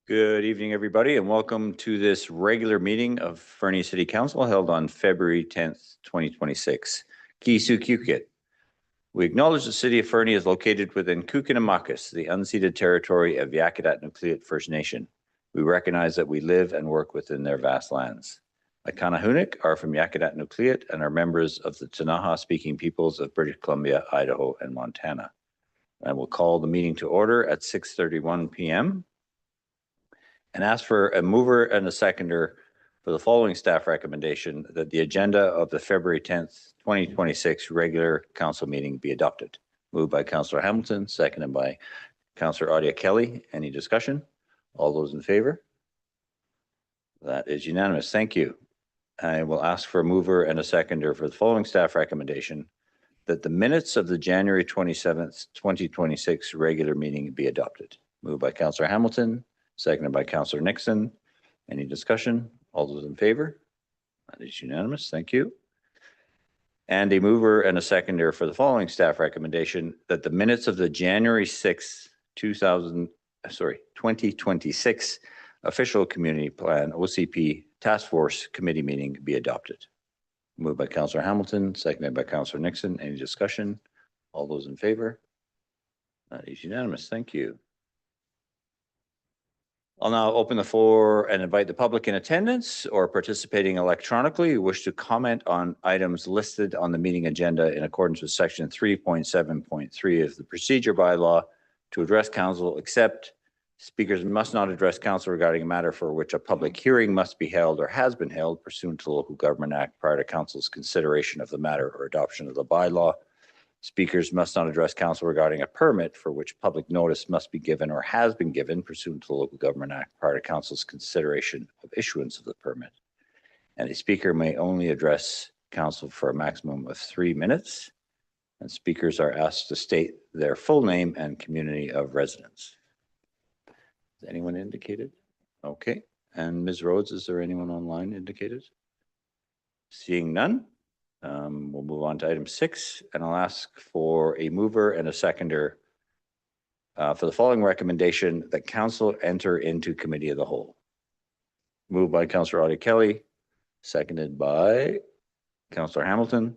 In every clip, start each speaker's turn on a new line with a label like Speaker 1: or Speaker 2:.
Speaker 1: Good evening, everybody, and welcome to this regular meeting of Fernie City Council held on February 10th, 2026. Kisu Kukit. We acknowledge the city of Fernie is located within Kukinamakis, the unceded territory of Yakutat Nucleat First Nation. We recognize that we live and work within their vast lands. The Kanahunik are from Yakutat Nucleat and are members of the Ktunaxa-speaking peoples of British Columbia, Idaho, and Montana. I will call the meeting to order at 6:31 p.m. and ask for a mover and a seconder for the following staff recommendation that the agenda of the February 10th, 2026 regular council meeting be adopted. Moved by Councillor Hamilton, seconded by Councillor Audia Kelly. Any discussion? All those in favor? That is unanimous. Thank you. I will ask for a mover and a seconder for the following staff recommendation that the minutes of the January 27th, 2026 regular meeting be adopted. Moved by Councillor Hamilton, seconded by Councillor Nixon. Any discussion? All those in favor? That is unanimous. Thank you. And a mover and a seconder for the following staff recommendation that the minutes of the January 6th, 2026 Official Community Plan OCP Task Force Committee meeting be adopted. Moved by Councillor Hamilton, seconded by Councillor Nixon. Any discussion? All those in favor? That is unanimous. Thank you. I'll now open the floor and invite the public in attendance or participating electronically who wish to comment on items listed on the meeting agenda in accordance with section 3.7.3 of the procedure bylaw to address council, except speakers must not address council regarding a matter for which a public hearing must be held or has been held pursuant to the Local Government Act prior to council's consideration of the matter or adoption of the bylaw. Speakers must not address council regarding a permit for which public notice must be given or has been given pursuant to the Local Government Act prior to council's consideration of issuance of the permit. And a speaker may only address council for a maximum of 3 minutes. And speakers are asked to state their full name and community of residence. Is anyone indicated? Okay. And Ms. Rhodes, is there anyone online indicated? Seeing none. We'll move on to item 6, and I'll ask for a mover and a seconder for the following recommendation that council enter into committee of the whole. Moved by Councillor Audia Kelly, seconded by Councillor Hamilton.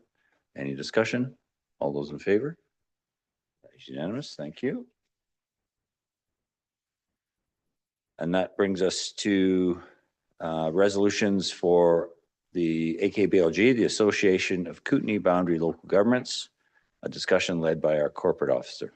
Speaker 1: Any discussion? All those in favor? That is unanimous. Thank you. And that brings us to resolutions for the AKBLG, the Association of Kootenay Boundary Local Governments, a discussion led by our corporate officer.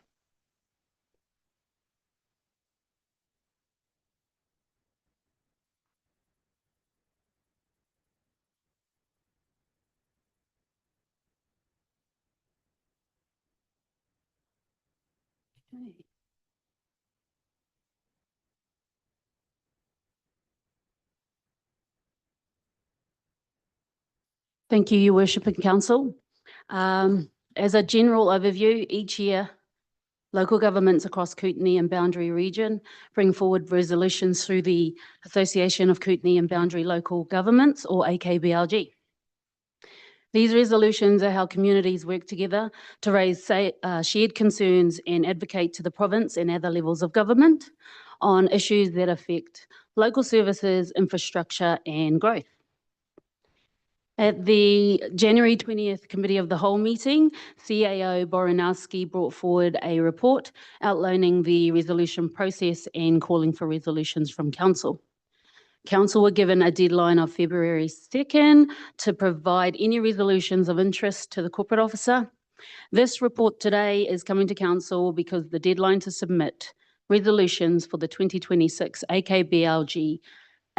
Speaker 2: Okay. Thank you, Your Worship and Council. As a general overview, each year, local governments across Kootenay and Boundary Region bring forward resolutions through the Association of Kootenay and Boundary Local Governments, or AKBLG. These resolutions are how communities work together to raise shared concerns and advocate to the province and other levels of government on issues that affect local services, infrastructure, and growth. At the January 20th Committee of the Whole meeting, CAO Boronowski brought forward a report outlining the resolution process and calling for resolutions from Council. Council were given a deadline of February 2nd to provide any resolutions of interest to the corporate officer. This report today is coming to Council because the deadline to submit resolutions for the 2026 AKBLG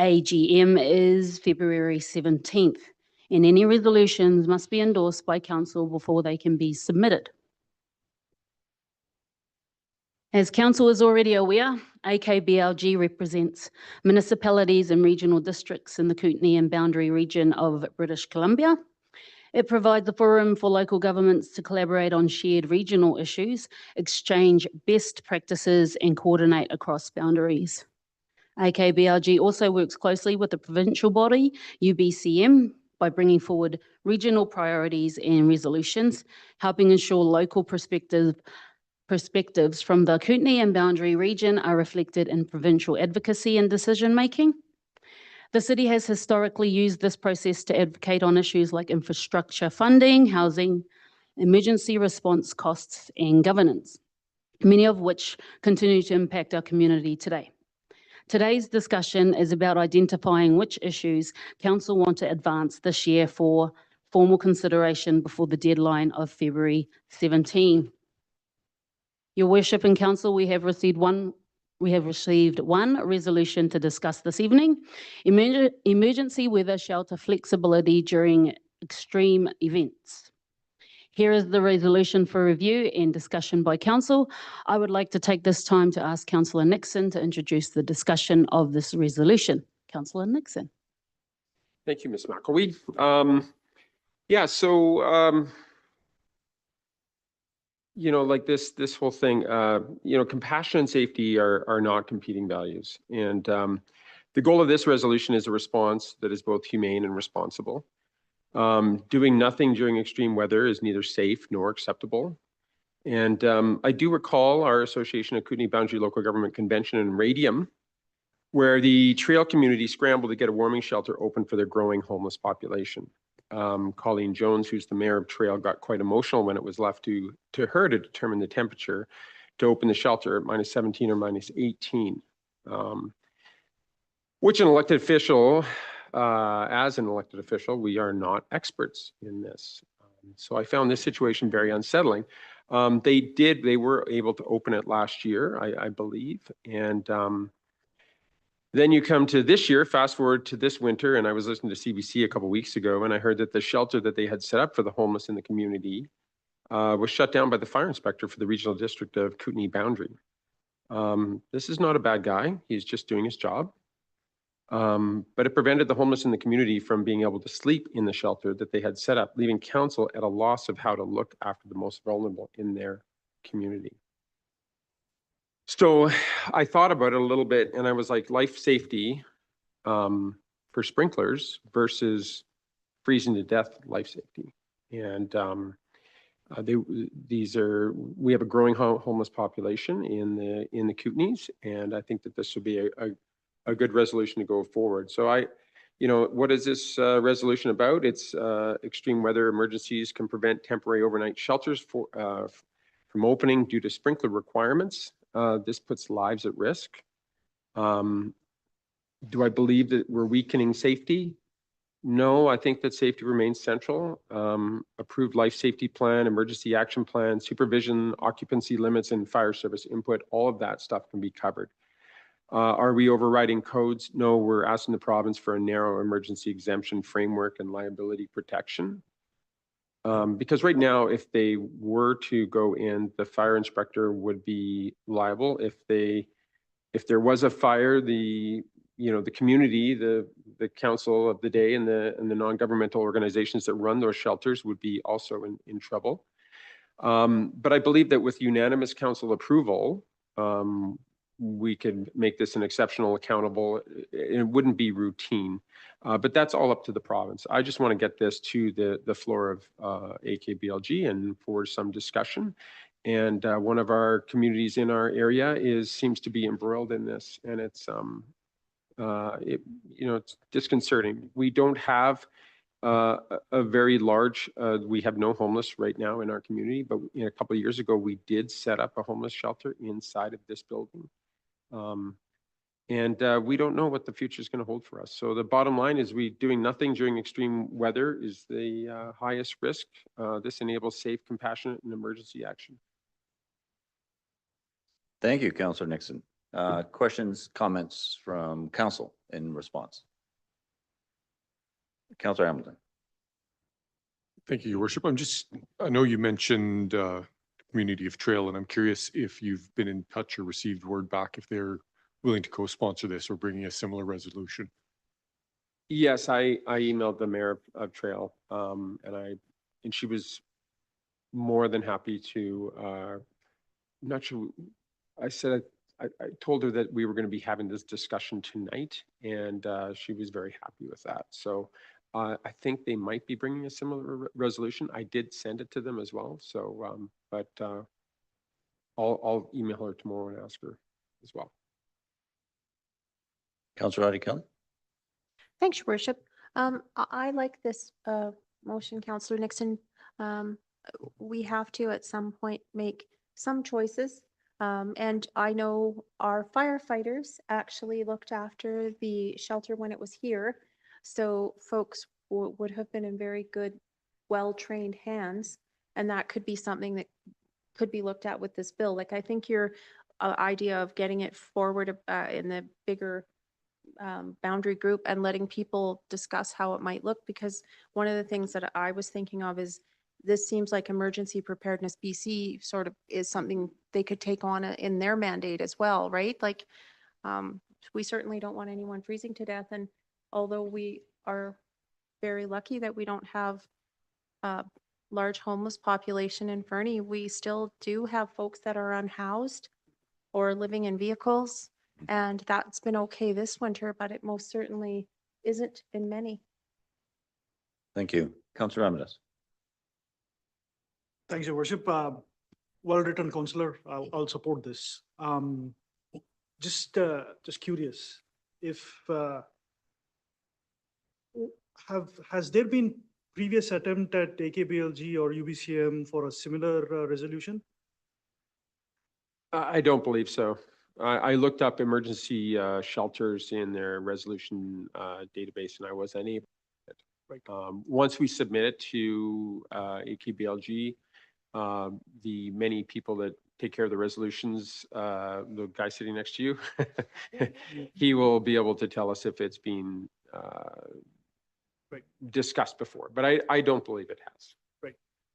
Speaker 2: AGM is February 17th. And any resolutions must be endorsed by Council before they can be submitted. As Council is already aware, AKBLG represents municipalities and regional districts in the Kootenay and Boundary Region of British Columbia. It provides a forum for local governments to collaborate on shared regional issues, exchange best practices, and coordinate across boundaries. AKBLG also works closely with the provincial body, UBCM, by bringing forward regional priorities and resolutions, helping ensure local perspective perspectives from the Kootenay and Boundary region are reflected in provincial advocacy and decision-making. The city has historically used this process to advocate on issues like infrastructure funding, housing, emergency response costs, and governance, many of which continue to impact our community today. Today's discussion is about identifying which issues Council want to advance this year for formal consideration before the deadline of February 17. Your Worship and Council, we have received one resolution to discuss this evening: emergency weather shelter flexibility during extreme events. Here is the resolution for review and discussion by Council. I would like to take this time to ask Councillor Nixon to introduce the discussion of this resolution. Councillor Nixon.
Speaker 3: Thank you, Ms. McElwee. Like this whole thing, compassion and safety are not competing values. And the goal of this resolution is a response that is both humane and responsible. Doing nothing during extreme weather is neither safe nor acceptable. And I do recall our Association of Kootenay Boundary Local Government Convention in Radium, where the trail community scrambled to get a warming shelter open for their growing homeless population. Colleen Jones, who's the mayor of Trail, got quite emotional when it was left to her to determine the temperature to open the shelter at -17 or -18. Which an elected official, as an elected official, we are not experts in this. So I found this situation very unsettling. They were able to open it last year, I believe. And then you come to this year, fast forward to this winter, and I was listening to CBC a couple of weeks ago, and I heard that the shelter that they had set up for the homeless in the community was shut down by the fire inspector for the regional district of Kootenay Boundary. This is not a bad guy. He's just doing his job. But it prevented the homeless in the community from being able to sleep in the shelter that they had set up, leaving council at a loss of how to look after the most vulnerable in their community. So I thought about it a little bit, and I was like, life safety for sprinklers versus freezing to death life safety. And we have a growing homeless population in the Kootenays, and I think that this would be a good resolution to go forward. So what is this resolution about? It's extreme weather emergencies can prevent temporary overnight shelters from opening due to sprinkler requirements. This puts lives at risk. Do I believe that we're weakening safety? No, I think that safety remains central. Approved life safety plan, emergency action plan, supervision, occupancy limits, and fire service input, all of that stuff can be covered. Are we overriding codes? No, we're asking the province for a narrow emergency exemption framework and liability protection. Because right now, if they were to go in, the fire inspector would be liable. If there was a fire, the community, the council of the day, and the non-governmental organizations that run those shelters would be also in trouble. But I believe that with unanimous council approval, we could make this an exceptional, accountable. It wouldn't be routine, but that's all up to the province. I just want to get this to the floor of AKBLG and for some discussion. And one of our communities in our area seems to be embroiled in this, and it's it's disconcerting. We don't have a very large. We have no homeless right now in our community, but a couple of years ago we did set up a homeless shelter inside of this building. And we don't know what the future is going to hold for us. So the bottom line is doing nothing during extreme weather is the highest risk. This enables safe, compassionate, and emergency action.
Speaker 1: Thank you, Councillor Nixon. Questions, comments from council in response? Councillor Hamilton.
Speaker 4: Thank you, Your Worship. I know you mentioned community of Trail, and I'm curious if you've been in touch or received word back if they're willing to co-sponsor this or bringing a similar resolution.
Speaker 3: Yes, I emailed the mayor of Trail, and she was more than happy to. Not sure. I said I told her that we were going to be having this discussion tonight, and she was very happy with that. So I think they might be bringing a similar resolution. I did send it to them as well. So, but I'll email her tomorrow and ask her as well.
Speaker 1: Councillor Audie Kelly?
Speaker 5: Thanks, Your Worship. I like this motion, Councillor Nixon. We have to at some point make some choices. And I know our firefighters actually looked after the shelter when it was here. So folks would have been in very good, well-trained hands. And that could be something that could be looked at with this bill. Like, I think your idea of getting it forward in the bigger boundary group and letting people discuss how it might look, because one of the things that I was thinking of is this seems like Emergency Preparedness BC sort of is something they could take on in their mandate as well, right? Like, we certainly don't want anyone freezing to death. And although we are very lucky that we don't have a large homeless population in Fernie, we still do have folks that are unhoused or living in vehicles. And that's been okay this winter, but it most certainly isn't in many.
Speaker 1: Thank you. Councillor Ramirez?
Speaker 6: Thanks, Your Worship. Well-written, Councillor. I'll support this. Just curious, if has there been previous attempt at AKBLG or UBCM for a similar resolution?
Speaker 3: I don't believe so. I looked up emergency shelters in their resolution database, and I was unable.
Speaker 6: Right.
Speaker 3: Once we submit it to AKBLG, the many people that take care of the resolutions, the guy sitting next to you, he will be able to tell us if it's been
Speaker 6: Right.
Speaker 3: discussed before. But I don't believe it has.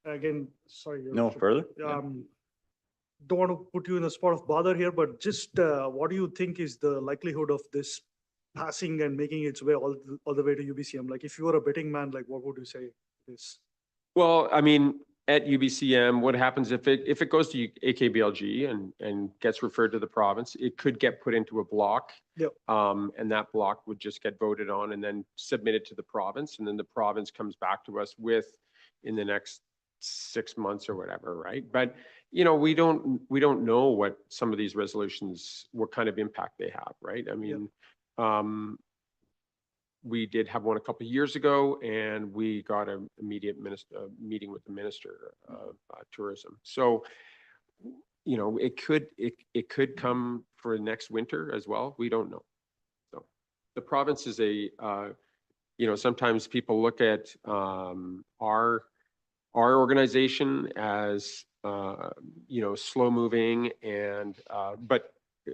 Speaker 6: Again, sorry. Your
Speaker 1: No
Speaker 6: Worship.
Speaker 1: further? Yeah.
Speaker 6: Don't want to put you in a spot of bother here, but just what do you think is the likelihood of this passing and making its way all the way to UBCM? Like, if you were a betting man, like, what would you say is?
Speaker 3: Well, I mean, at UBCM, what happens if it goes to AKBLG and gets referred to the province, it could get put into a block.
Speaker 6: Yep.
Speaker 3: And that block would just get voted on and then submitted to the province. And then the province comes back to us with in the next 6 months or whatever, right? But, you know, we don't know what some of these resolutions, what kind of impact they have, right? I mean, we did have one a couple of years ago, and we got an immediate meeting with the Minister of Tourism. So, you know, it could come for next winter as well. We don't know. So the province is you know, sometimes people look at our organization as you know, slow moving, and but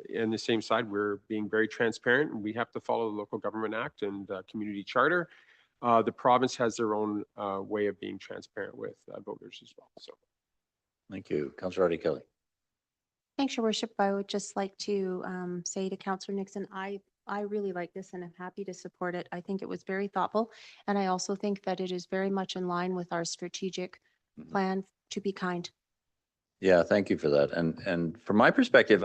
Speaker 3: in the same side, we're being very transparent, and we have to follow the Local Government Act and Community Charter. The province has their own way of being transparent with voters as well. So,
Speaker 1: Thank you. Councillor Audie Kelly?
Speaker 5: Thanks, Your Worship. I would just like to say to Councillor Nixon, I really like this and I'm happy to support it. I think it was very thoughtful. And I also think that it is very much in line with our strategic plan to be kind.
Speaker 1: Yeah, thank you for that. And from my perspective,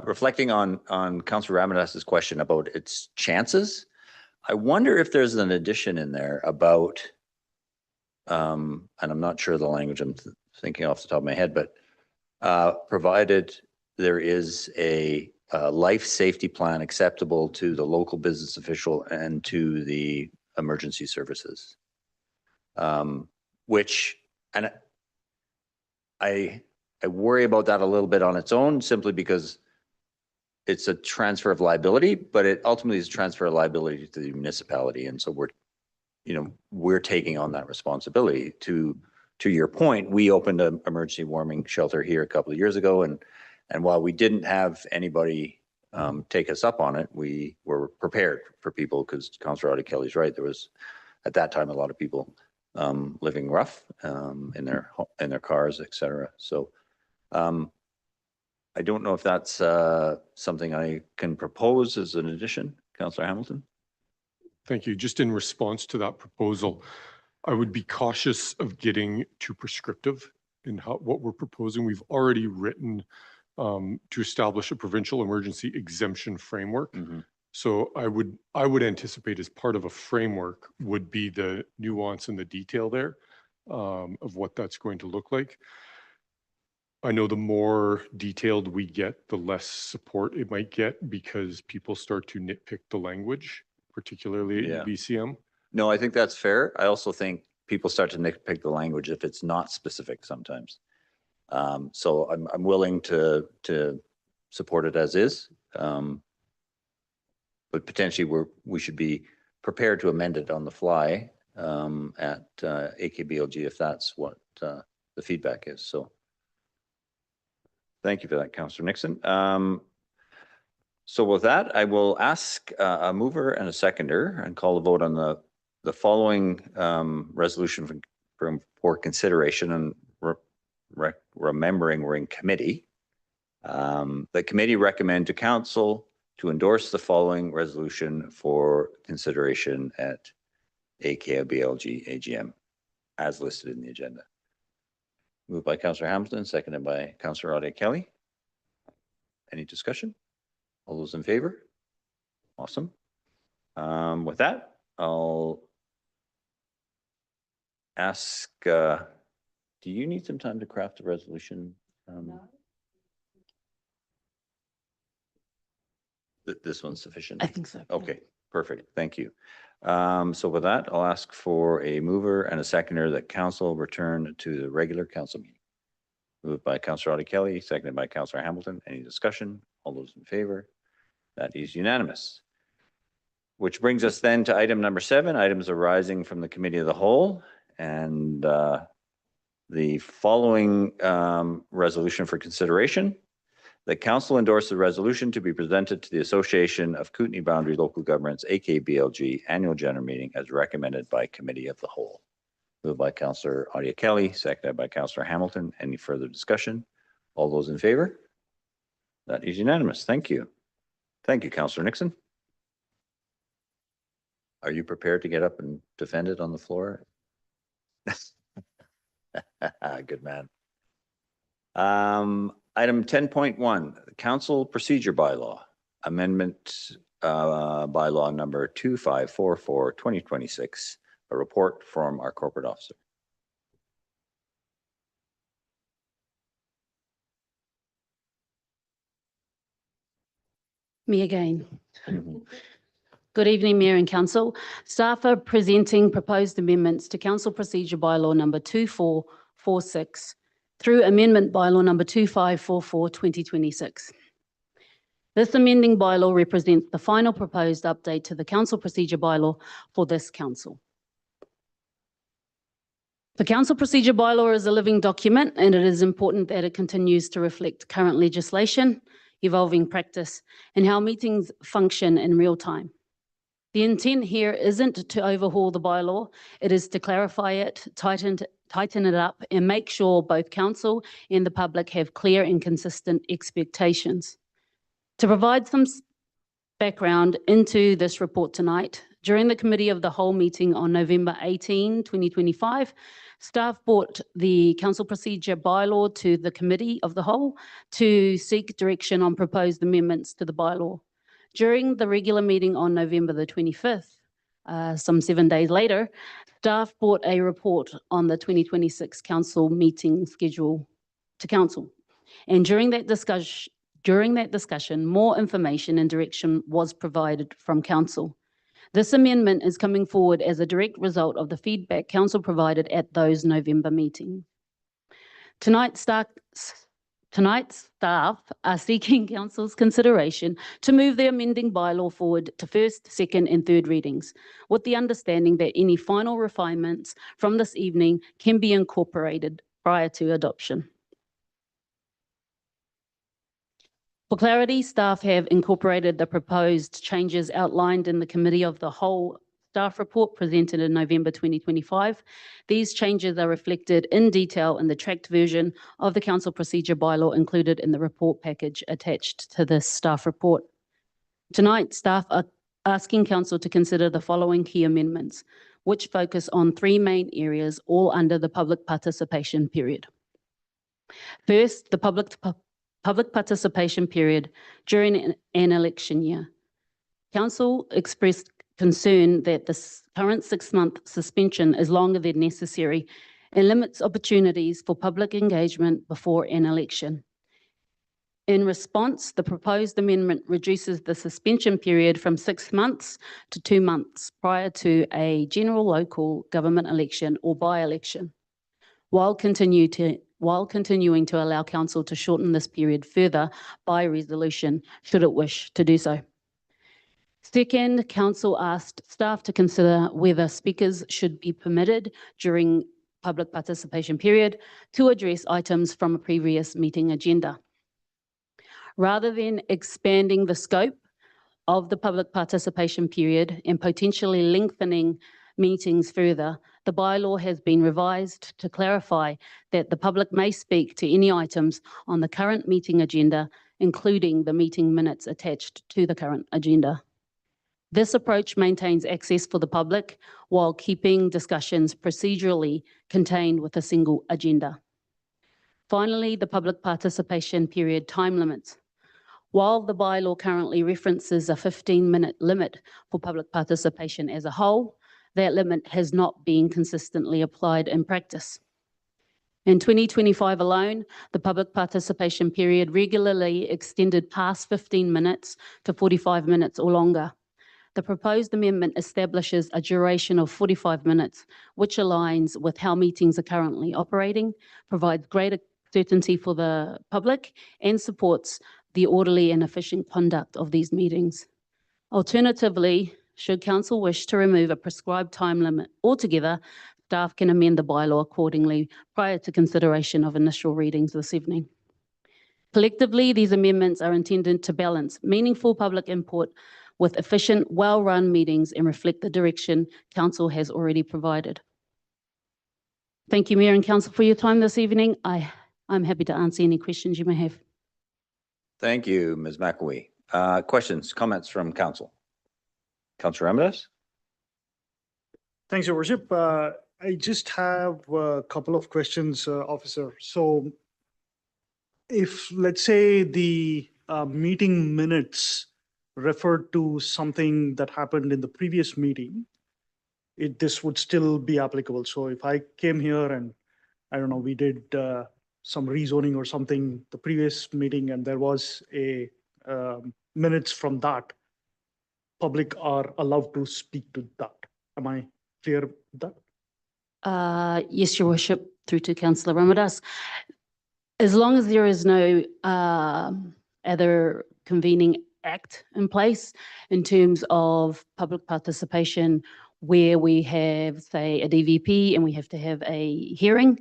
Speaker 1: reflecting on Councillor Ramirez's question about its chances, I wonder if there's an addition in there about, and I'm not sure the language I'm thinking off the top of my head, but provided there is a life safety plan acceptable to the local business official and to the emergency services, which, and I worry about that a little bit on its own, simply because it's a transfer of liability, but it ultimately is a transfer of liability to the municipality. And so we're taking on that responsibility. To your point, we opened an emergency warming shelter here a couple of years ago. And while we didn't have anybody take us up on it, we were prepared for people, because Councillor Audie Kelly's right. There was, at that time, a lot of people living rough in their cars, et cetera. So I don't know if that's something I can propose as an addition. Councillor Hamilton?
Speaker 4: Thank you. Just in response to that proposal, I would be cautious of getting too prescriptive in what we're proposing. We've already written to establish a provincial emergency exemption framework.
Speaker 1: Mm-hmm.
Speaker 4: So I would anticipate, as part of a framework, would be the nuance and the detail there of what that's going to look like. I know the more detailed we get, the less support it might get because people start to nitpick the language, particularly
Speaker 1: Yeah.
Speaker 4: at BCM.
Speaker 1: No, I think that's fair. I also think people start to nitpick the language if it's not specific sometimes. So I'm willing to support it as is. But potentially we should be prepared to amend it on the fly at AKBLG if that's what the feedback is. So thank you for that, Councillor Nixon. So with that, I will ask a mover and a seconder and call a vote on the following resolution for consideration, and remembering we're in committee. The committee recommend to council to endorse the following resolution for consideration at AKBLG AGM as listed in the agenda. Moved by Councillor Hamilton, seconded by Councillor Audie Kelly. Any discussion? All those in favor? Awesome. With that, I'll ask, do you need some time to craft a resolution? This one's sufficient?
Speaker 2: I think so. yeah.
Speaker 1: Okay, perfect. Thank you. So with that, I'll ask for a mover and a seconder that council return to the regular council meeting. Moved by Councillor Audie Kelly, seconded by Councillor Hamilton. Any discussion? All those in favor? That is unanimous. Which brings us then to item number 7, items arising from the Committee of the Whole. And the following resolution for consideration. The council endorsed the resolution to be presented to the Association of Kootenay Boundary Local Governments, AKBLG, annual general meeting as recommended by Committee of the Whole. Moved by Councillor Audie Kelly, seconded by Councillor Hamilton. Any further discussion? All those in favor? That is unanimous. Thank you. Thank you, Councillor Nixon. Are you prepared to get up and defend it on the floor? Good man. Item 10.1, Council Procedure Bylaw, Amendment Bylaw number 2544, 2026, a report from our corporate officer.
Speaker 2: Me again. Good evening, Mayor and Council. Staff are presenting proposed amendments to Council Procedure Bylaw number 2446 through Amendment Bylaw number 2544, 2026. This amending bylaw represents the final proposed update to the Council Procedure Bylaw for this council. The Council Procedure Bylaw is a living document, and it is important that it continues to reflect current legislation, evolving practice, and how meetings function in real time. The intent here isn't to overhaul the bylaw, it is to clarify it, tighten it up, and make sure both council and the public have clear and consistent expectations. To provide some background into this report tonight, during the Committee of the Whole meeting on November 18, 2025, staff brought the Council Procedure Bylaw to the Committee of the Whole to seek direction on proposed amendments to the bylaw. During the regular meeting on November the 25th, some 7 days later, staff brought a report on the 2026 council meeting schedule to council. And during that discussion, more information and direction was provided from council. This amendment is coming forward as a direct result of the feedback council provided at those November meetings. Tonight, staff are seeking council's consideration to move the amending bylaw forward to first, second, and third readings, with the understanding that any final refinements from this evening can be incorporated prior to adoption. For clarity, staff have incorporated the proposed changes outlined in the Committee of the Whole staff report presented in November 2025. These changes are reflected in detail in the tracked version of the Council Procedure Bylaw included in the report package attached to this staff report. Tonight, staff are asking Council to consider the following key amendments, which focus on 3 main areas, all under the public participation period. First, the public participation period during an election year. Council expressed concern that the current 6-month suspension is longer than necessary and limits opportunities for public engagement before an election. In response, the proposed amendment reduces the suspension period from 6 months to 2 months prior to a general local government election or by-election, while continuing to allow council to shorten this period further by resolution, should it wish to do so. Second, council asked staff to consider whether speakers should be permitted during public participation period to address items from a previous meeting agenda. Rather than expanding the scope of the public participation period and potentially lengthening meetings further, the bylaw has been revised to clarify that the public may speak to any items on the current meeting agenda, including the meeting minutes attached to the current agenda. This approach maintains access for the public while keeping discussions procedurally contained with a single agenda. Finally, the public participation period time limits. While the bylaw currently references a 15-minute limit for public participation as a whole, that limit has not been consistently applied in practice. In 2025 alone, the public participation period regularly extended past 15 minutes to 45 minutes or longer. The proposed amendment establishes a duration of 45 minutes, which aligns with how meetings are currently operating, provides greater certainty for the public, and supports the orderly and efficient conduct of these meetings. Alternatively, should council wish to remove a prescribed time limit altogether, staff can amend the bylaw accordingly prior to consideration of initial readings this evening. Collectively, these amendments are intended to balance meaningful public input with efficient, well-run meetings and reflect the direction council has already provided. Thank you, Mayor and Council, for your time this evening. I'm happy to answer any questions you may have.
Speaker 1: Thank you, Ms. McAwee. Questions, comments from council? Councillor Ramirez?
Speaker 6: Thanks, Your Worship. I just have a couple of questions, Officer. So if, let's say, the meeting minutes referred to something that happened in the previous meeting, this would still be applicable. So if I came here and, I don't know, we did some rezoning or something the previous meeting and there was a minutes from that, public are allowed to speak to that. Am I clear with that?
Speaker 2: Yes, Your Worship, through to Councillor Ramirez. As long as there is no other convening act in place in terms of public participation where we have, say, a DVP and we have to have a hearing,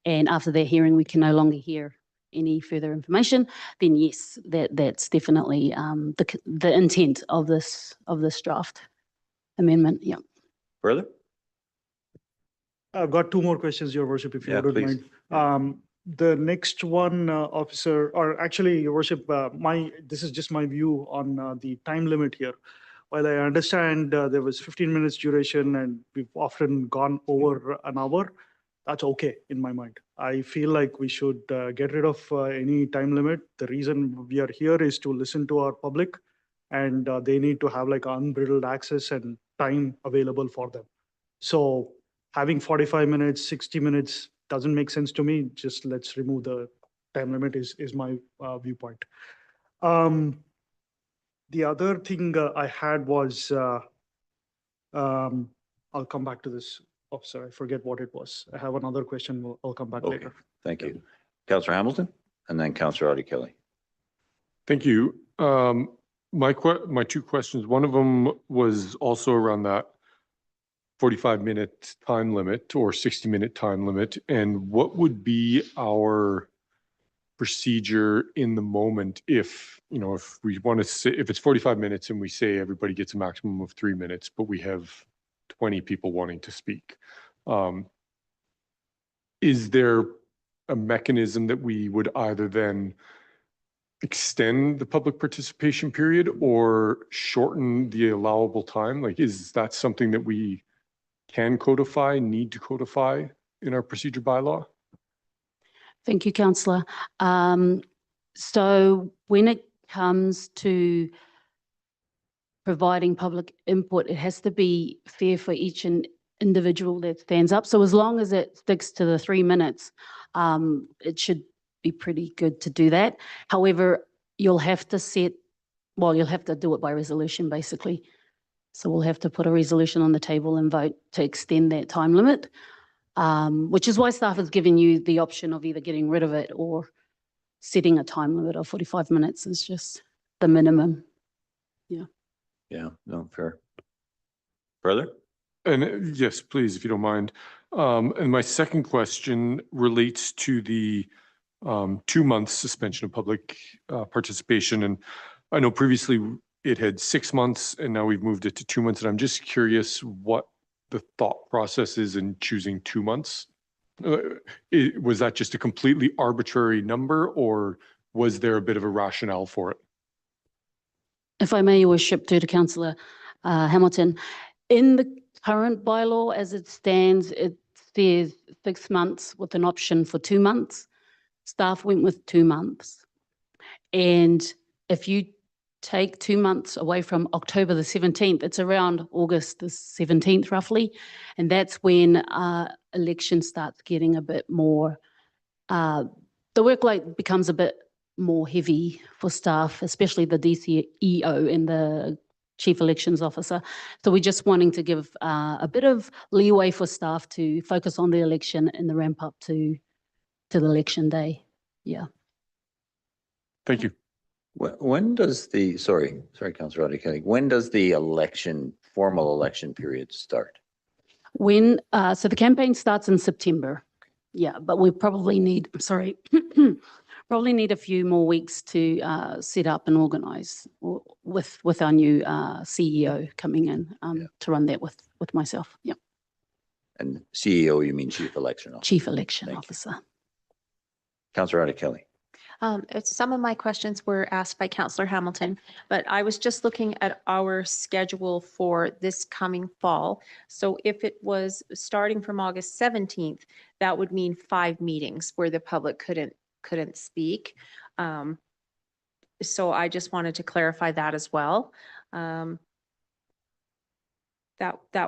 Speaker 2: and after that hearing we can no longer hear any further information, then yes, that's definitely the intent of this draft amendment. Yeah.
Speaker 1: Further?
Speaker 6: I've got two more questions, Your Worship, if you
Speaker 1: Yeah,
Speaker 6: don't
Speaker 1: please.
Speaker 6: mind. The next one, Officer, or actually, Your Worship, this is just my view on the time limit here. While I understand there was 15 minutes duration and we've often gone over an hour, that's okay in my mind. I feel like we should get rid of any time limit. The reason we are here is to listen to our public, and they need to have like unbridled access and time available for them. So having 45 minutes, 60 minutes doesn't make sense to me. Just let's remove the time limit is my viewpoint. The other thing I had was, I'll come back to this, Officer. I forget what it was. I have another question. I'll come back
Speaker 1: Okay,
Speaker 6: later.
Speaker 1: thank you. Councillor Hamilton and then Councillor Audie Kelly.
Speaker 4: Thank you. My two questions, one of them was also around that 45-minute time limit or 60-minute time limit, and what would be our procedure in the moment if, you know, if we want to say, if it's 45 minutes and we say everybody gets a maximum of 3 minutes, but we have 20 people wanting to speak. Is there a mechanism that we would either then extend the public participation period or shorten the allowable time? Like, is that something that we can codify, need to codify in our procedure bylaw?
Speaker 2: Thank you, Councillor. So when it comes to providing public input, it has to be fair for each and individual that stands up. So as long as it sticks to the 3 minutes, it should be pretty good to do that. However, you'll have to do it by resolution, basically. So we'll have to put a resolution on the table and vote to extend that time limit, which is why staff has given you the option of either getting rid of it or setting a time limit of 45 minutes is just the minimum.
Speaker 1: Yeah, no, fair. Further?
Speaker 4: And yes, please, if you don't mind. And my second question relates to the 2 month suspension of public participation. And I know previously it had 6 months and now we've moved it to 2 months. And I'm just curious what the thought process is in choosing 2 months. Was that just a completely arbitrary number or was there a bit of a rationale for it?
Speaker 2: If I may, Your Worship, through to Councillor Hamilton, in the current bylaw as it stands, it says 6 months with an option for 2 months. Staff went with 2 months. And if you take 2 months away from October the 17th, it's around August the 17th roughly. And that's when election starts getting a bit more, the workload becomes a bit more heavy for staff, especially the DCEO and the Chief Elections Officer. So we're just wanting to give a bit of leeway for staff to focus on the election and the ramp up to the election day. Yeah.
Speaker 4: Thank you.
Speaker 1: When does sorry, Councillor Kelly, when does the formal election period start?
Speaker 2: So the campaign starts in September. Yeah, but we probably need, probably need a few more weeks to set up and organise with our new CEO coming in to run that with myself. Yeah.
Speaker 1: And CEO, you mean Chief Election Officer?
Speaker 2: Chief Election
Speaker 1: Thank you.
Speaker 2: Officer.
Speaker 1: Councillor Kelly.
Speaker 5: Some of my questions were asked by Councillor Hamilton, but I was just looking at our schedule for this coming fall. So if it was starting from August 17th, that would mean 5 meetings where the public couldn't speak. So I just wanted to clarify that as well. That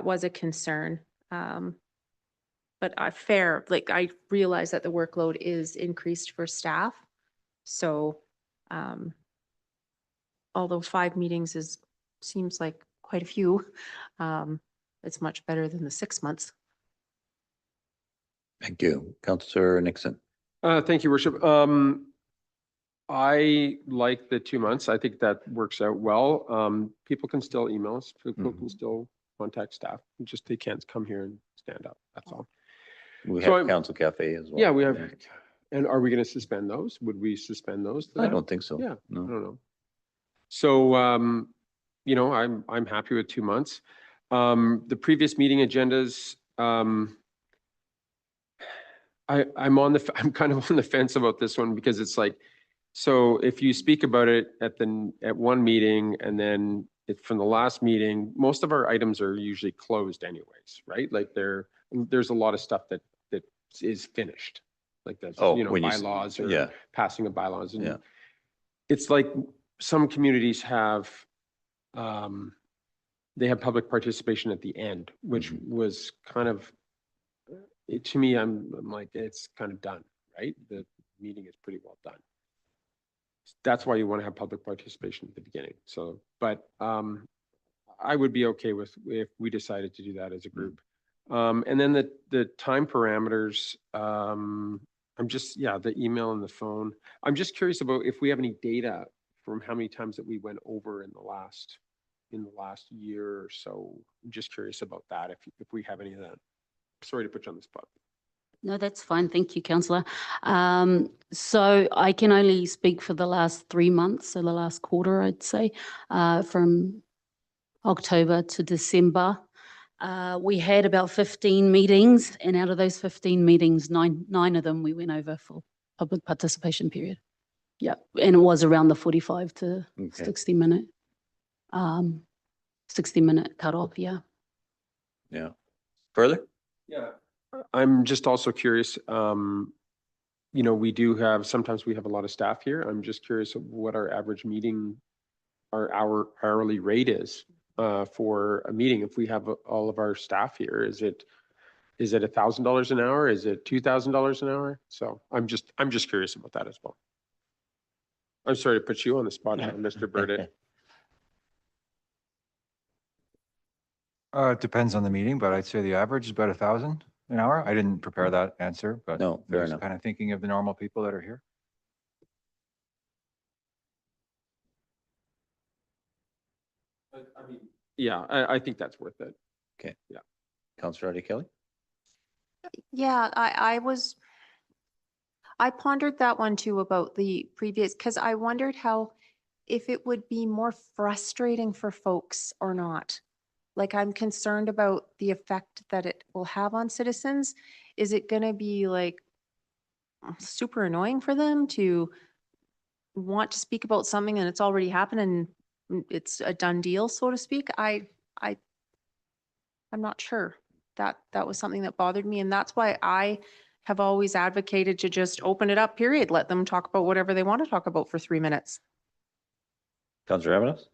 Speaker 5: was a concern. But I realize that the workload is increased for staff. So although 5 meetings seems like quite a few, it's much better than the 6 months.
Speaker 1: Thank you. Councillor Nixon.
Speaker 3: Thank you, Worship. I like the 2 months. I think that works out well. People can still email us. People can still contact staff. Just they can't come here and stand up. That's all.
Speaker 1: We
Speaker 3: So
Speaker 1: have Council Cafe as well.
Speaker 3: Yeah, we have. And are we going to suspend those? Would we suspend those?
Speaker 1: I don't think so.
Speaker 3: Yeah,
Speaker 1: No.
Speaker 3: I don't know. So, you know, I'm happy with 2 months. The previous meeting agendas, I'm kind of on the fence about this one because it's like, so if you speak about it at one meeting and then from the last meeting, most of our items are usually closed anyways, right? Like there's a lot of stuff that is finished. Like that's, bylaws or passing of bylaws. And it's like some communities have, they have public participation at the end, which was kind of, to me, I'm like, it's kind of done, right? The meeting is pretty well done. That's why you want to have public participation at the beginning. So, but I would be okay with if we decided to do that as a group. And then the time parameters, I'm just, the email and the phone. I'm just curious about if we have any data from how many times that we went over in the last year or so. I'm just curious about that, if we have any of that. Sorry to put you on the spot.
Speaker 2: No, that's fine. Thank you, Councillor. So I can only speak for the last 3 months, so the last quarter, I'd say, from October to December. We had about 15 meetings, and out of those 15 meetings, nine of them we went over for public participation period. Yeah, and it was around the 45 to 60 minute, 60-minute cutoff. Yeah.
Speaker 1: Yeah. Further?
Speaker 3: Yeah. I'm just also curious, you know, sometimes we have a lot of staff here. I'm just curious of what our average meeting, our hourly rate is. for a meeting if we have all of our staff here? Is it $1,000 an hour? Is it $2,000 an hour? So I'm just curious about that as well. I'm sorry to put you on the spot, Mr. Burdett.
Speaker 7: It depends on the meeting, but I'd say the average is about 1,000 an hour. I didn't prepare that answer, but
Speaker 1: No, fair
Speaker 7: just
Speaker 1: enough.
Speaker 7: kind of thinking of the normal people that are here.
Speaker 3: Yeah, I think that's worth it.
Speaker 1: Councillor Eddie Kelly?
Speaker 5: Yeah, I pondered that one too about the previous, because I wondered how, if it would be more frustrating for folks or not. Like, I'm concerned about the effect that it will have on citizens. Is it gonna be like super annoying for them to want to speak about something and it's already happened and it's a done deal, so to speak? I'm not sure. That was something that bothered me, and that's why I have always advocated to just open it up, period. Let them talk about whatever they want to talk about for 3 minutes.
Speaker 1: Councillor Avalos?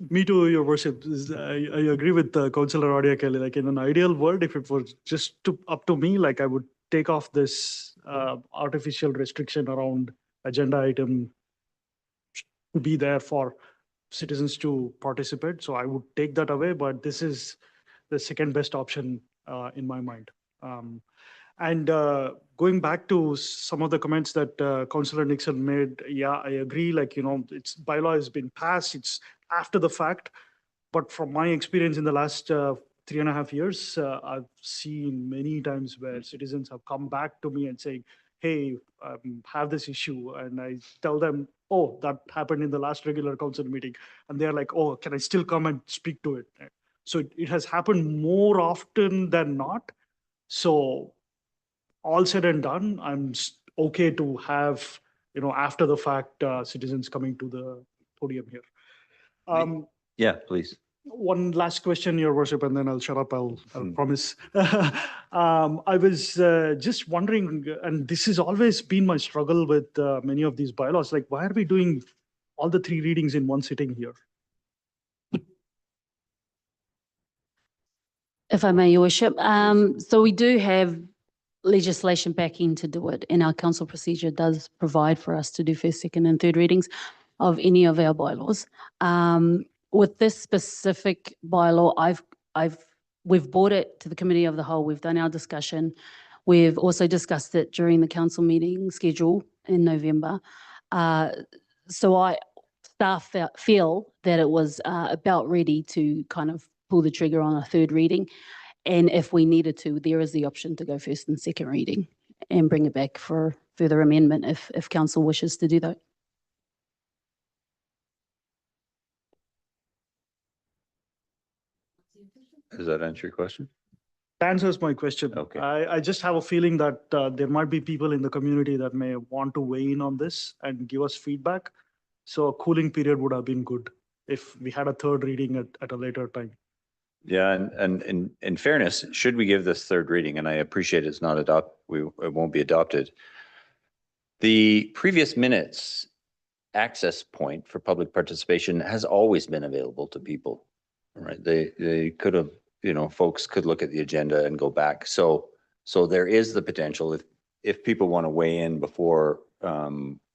Speaker 6: Me too, Your Worship. I agree with Councillor Odia Kelly. Like, in an ideal world, if it was just up to me, like, I would take off this artificial restriction around agenda item to be there for citizens to participate. So I would take that away, but this is the second best option in my mind. And going back to some of the comments that Councillor Nixon made, yeah, I agree. Like, it's bylaw has been passed. It's after the fact. But from my experience in the last 3.5 years, I've seen many times where citizens have come back to me and saying, hey, have this issue. And I tell them, oh, that happened in the last regular council meeting. And they're like, oh, can I still come and speak to it? So it has happened more often than not. So all said and done, I'm okay to have, after the fact, citizens coming to the podium here.
Speaker 1: Yeah, please.
Speaker 6: One last question, Your Worship, and then I'll shut up. I'll
Speaker 1: Hmm.
Speaker 6: promise. I was just wondering, and this has always been my struggle with many of these bylaws, like, why are we doing all the 3 readings in one sitting here?
Speaker 2: If I may, Your Worship. So we do have legislation backing to do it, and our council procedure does provide for us to do first, second, and third readings of any of our bylaws. With this specific bylaw, we've brought it to the Committee of the Whole. We've done our discussion. We've also discussed it during the council meeting schedule in November. So staff feel that it was about ready to kind of pull the trigger on a third reading. And if we needed to, there is the option to go first and second reading and bring it back for further amendment if council wishes to do that.
Speaker 1: Does that answer your question?
Speaker 6: Answers my question.
Speaker 1: Okay.
Speaker 6: I just have a feeling that there might be people in the community that may want to weigh in on this and give us feedback. So a cooling period would have been good if we had a third reading at a later time.
Speaker 1: Yeah, and in fairness, should we give this third reading, and I appreciate it's not it won't be adopted. The previous minutes access point for public participation has always been available to people, right? They could have, folks could look at the agenda and go back. So there is the potential if people want to weigh in before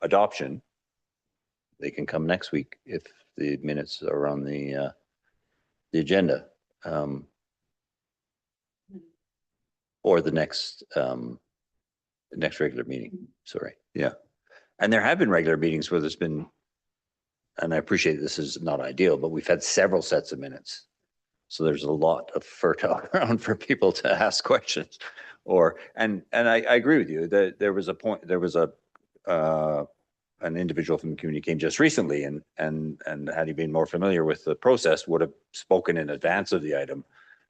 Speaker 1: adoption, they can come next week if the minutes are on the agenda. Or the next regular meeting, sorry, yeah. And there have been regular meetings where there's been, and I appreciate this is not ideal, but we've had several sets of minutes. So there's a lot of fertile ground for people to ask questions. And I agree with you that there was an individual from the community came just recently and had he been more familiar with the process would have spoken in advance of the item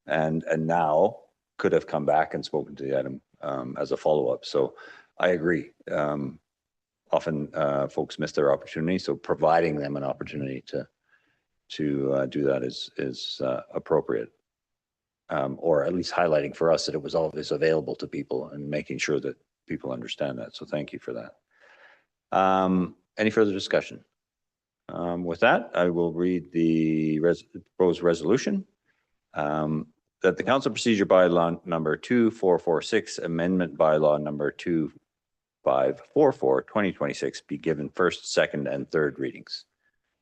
Speaker 1: and now could have come back and spoken to the item as a follow-up. So I agree. Often folks miss their opportunity. So providing them an opportunity to do that is appropriate. Or at least highlighting for us that it was always available to people and making sure that people understand that. So thank you for that. Any further discussion? With that, I will read the proposed resolution. That the council procedure bylaw number 2446, amendment bylaw number 2544, 2026 be given first, second, and third readings.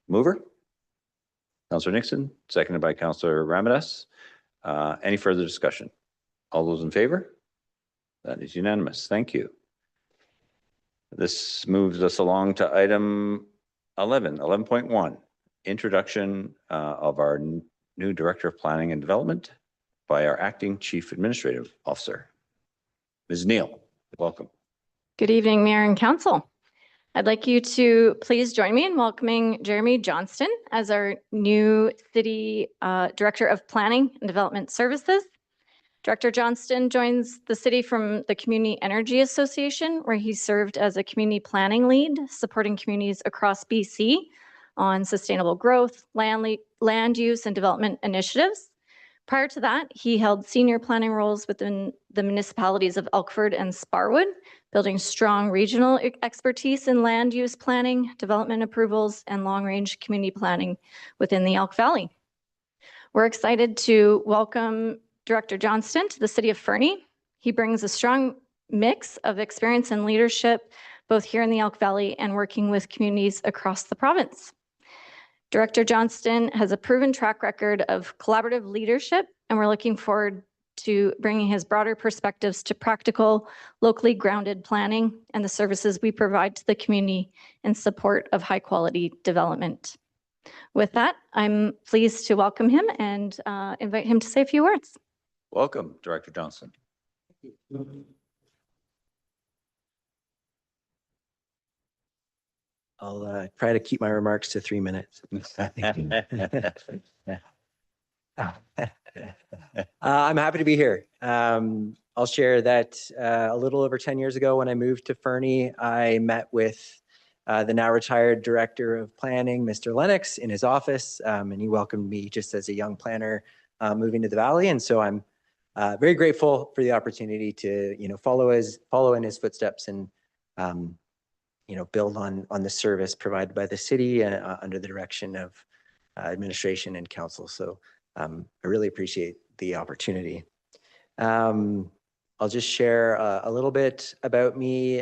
Speaker 1: Mover? Councillor Nixon, seconded by Councillor Ramadas. Any further discussion? All those in favor? That is unanimous. Thank you. This moves us along to item 11.1, introduction of our new Director of Planning and Development by our Acting Chief Administrative Officer. Ms. Neal, welcome.
Speaker 8: Good evening, Mayor and Council. I'd like you to please join me in welcoming Jeremy Johnston as our new City Director of Planning and Development Services. Director Johnston joins the city from the Community Energy Association, where he served as a community planning lead, supporting communities across BC on sustainable growth, land use, and development initiatives. Prior to that, he held senior planning roles within the municipalities of Elkford and Sparwood, building strong regional expertise in land use planning, development approvals, and long-range community planning within the Elk Valley. We're excited to welcome Director Johnston to the City of Fernie. He brings a strong mix of experience and leadership, both here in the Elk Valley and working with communities across the province. Director Johnston has a proven track record of collaborative leadership, and we're looking forward to bringing his broader perspectives to practical, locally grounded planning and the services we provide to the community in support of high-quality development. With that, I'm pleased to welcome him and invite him to say a few words.
Speaker 1: Welcome, Director Johnston.
Speaker 9: I'll try to keep my remarks to 3 minutes. I'm happy to be here. I'll share that a little over 10 years ago when I moved to Fernie, I met with the now retired Director of Planning, Mr. Lennox, in his office, and he welcomed me just as a young planner moving to the Valley. And so I'm very grateful for the opportunity to, follow in his footsteps and build on the service provided by the city under the direction of administration and council. So I really appreciate the opportunity. I'll just share a little bit about me.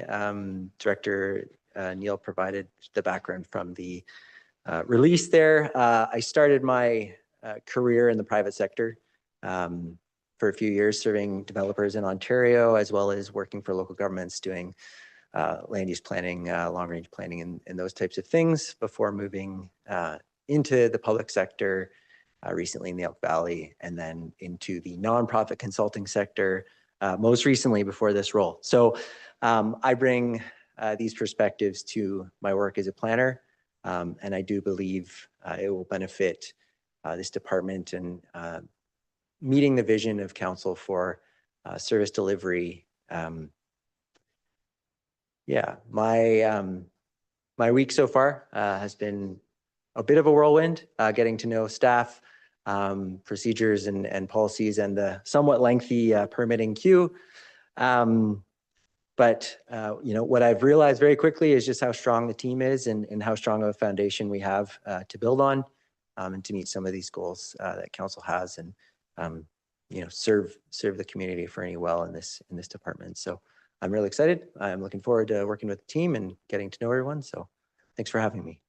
Speaker 9: Director Neal provided the background from the release there. I started my career in the private sector for a few years, serving developers in Ontario, as well as working for local governments doing land use planning, long-range planning, and those types of things before moving into the public sector recently in the Elk Valley, and then into the nonprofit consulting sector most recently before this role. So I bring these perspectives to my work as a planner, and I do believe it will benefit this department and meeting the vision of council for service delivery. My week so far has been a bit of a whirlwind, getting to know staff, procedures and policies, and the somewhat lengthy permitting queue. But what I've realized very quickly is just how strong the team is and how strong of a foundation we have to build on and to meet some of these goals that council has, and serve the community for any well in this department. So I'm really excited. I'm looking forward to working with the team and getting to know everyone. So thanks for having me.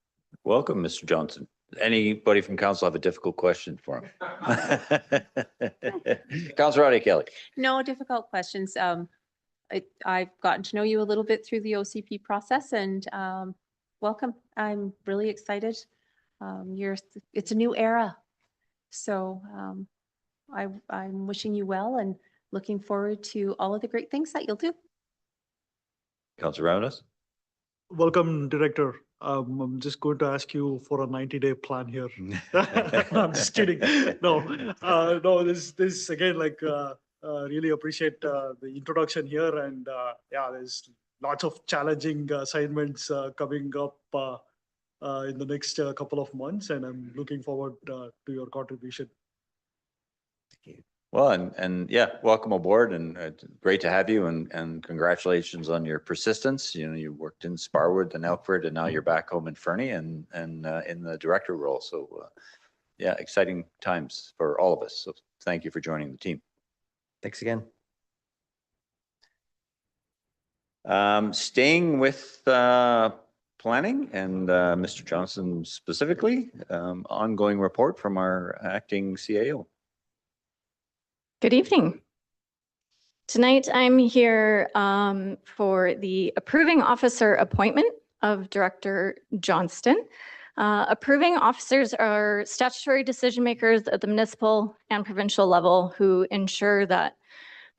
Speaker 1: Welcome, Mr. Johnson. Anybody from council have a difficult question for him? Councillor Audie Kelly.
Speaker 5: No difficult questions. I've gotten to know you a little bit through the OCP process, and welcome. I'm really excited. It's a new era. So I'm wishing you well and looking forward to all of the great things that you'll do.
Speaker 1: Councillor Ramadas.
Speaker 6: Welcome, Director. I'm just going to ask you for a 90-day plan here. I'm just kidding. No, this again, really appreciate the introduction here, and there's lots of challenging assignments coming up in the next couple of months, and I'm looking forward to your contribution.
Speaker 9: Thank you.
Speaker 1: Well, and yeah, welcome aboard and great to have you and congratulations on your persistence. You know, you worked in Sparwood, then Elkford, and now you're back home in Fernie and in the director role. So yeah, exciting times for all of us. So thank you for joining the team.
Speaker 9: Thanks again.
Speaker 1: Staying with planning and Mr. Johnson specifically, ongoing report from our acting CAO.
Speaker 8: Good evening. Tonight, I'm here for the approving officer appointment of Director Johnston. Approving officers are statutory decision makers at the municipal and provincial level who ensure that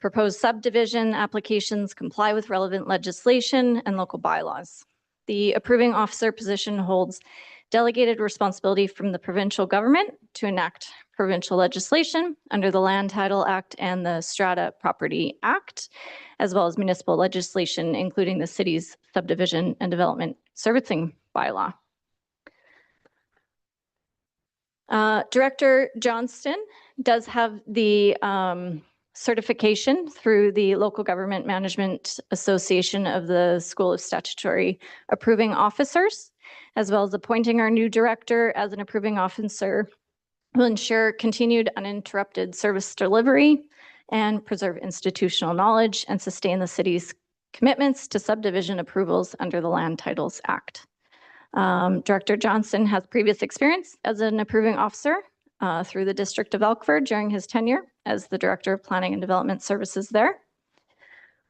Speaker 8: proposed subdivision applications comply with relevant legislation and local bylaws. The approving officer position holds delegated responsibility from the provincial government to enact provincial legislation under the Land Title Act and the Strata Property Act, as well as municipal legislation, including the city's subdivision and development servicing bylaw. Director Johnston does have the certification through the Local Government Management Association of the School of Statutory Approving Officers, as well as appointing our new director as an approving officer will ensure continued uninterrupted service delivery and preserve institutional knowledge and sustain the city's commitments to subdivision approvals under the Land Titles Act. Director Johnston has previous experience as an approving officer through the District of Elkford during his tenure as the Director of Planning and Development Services there.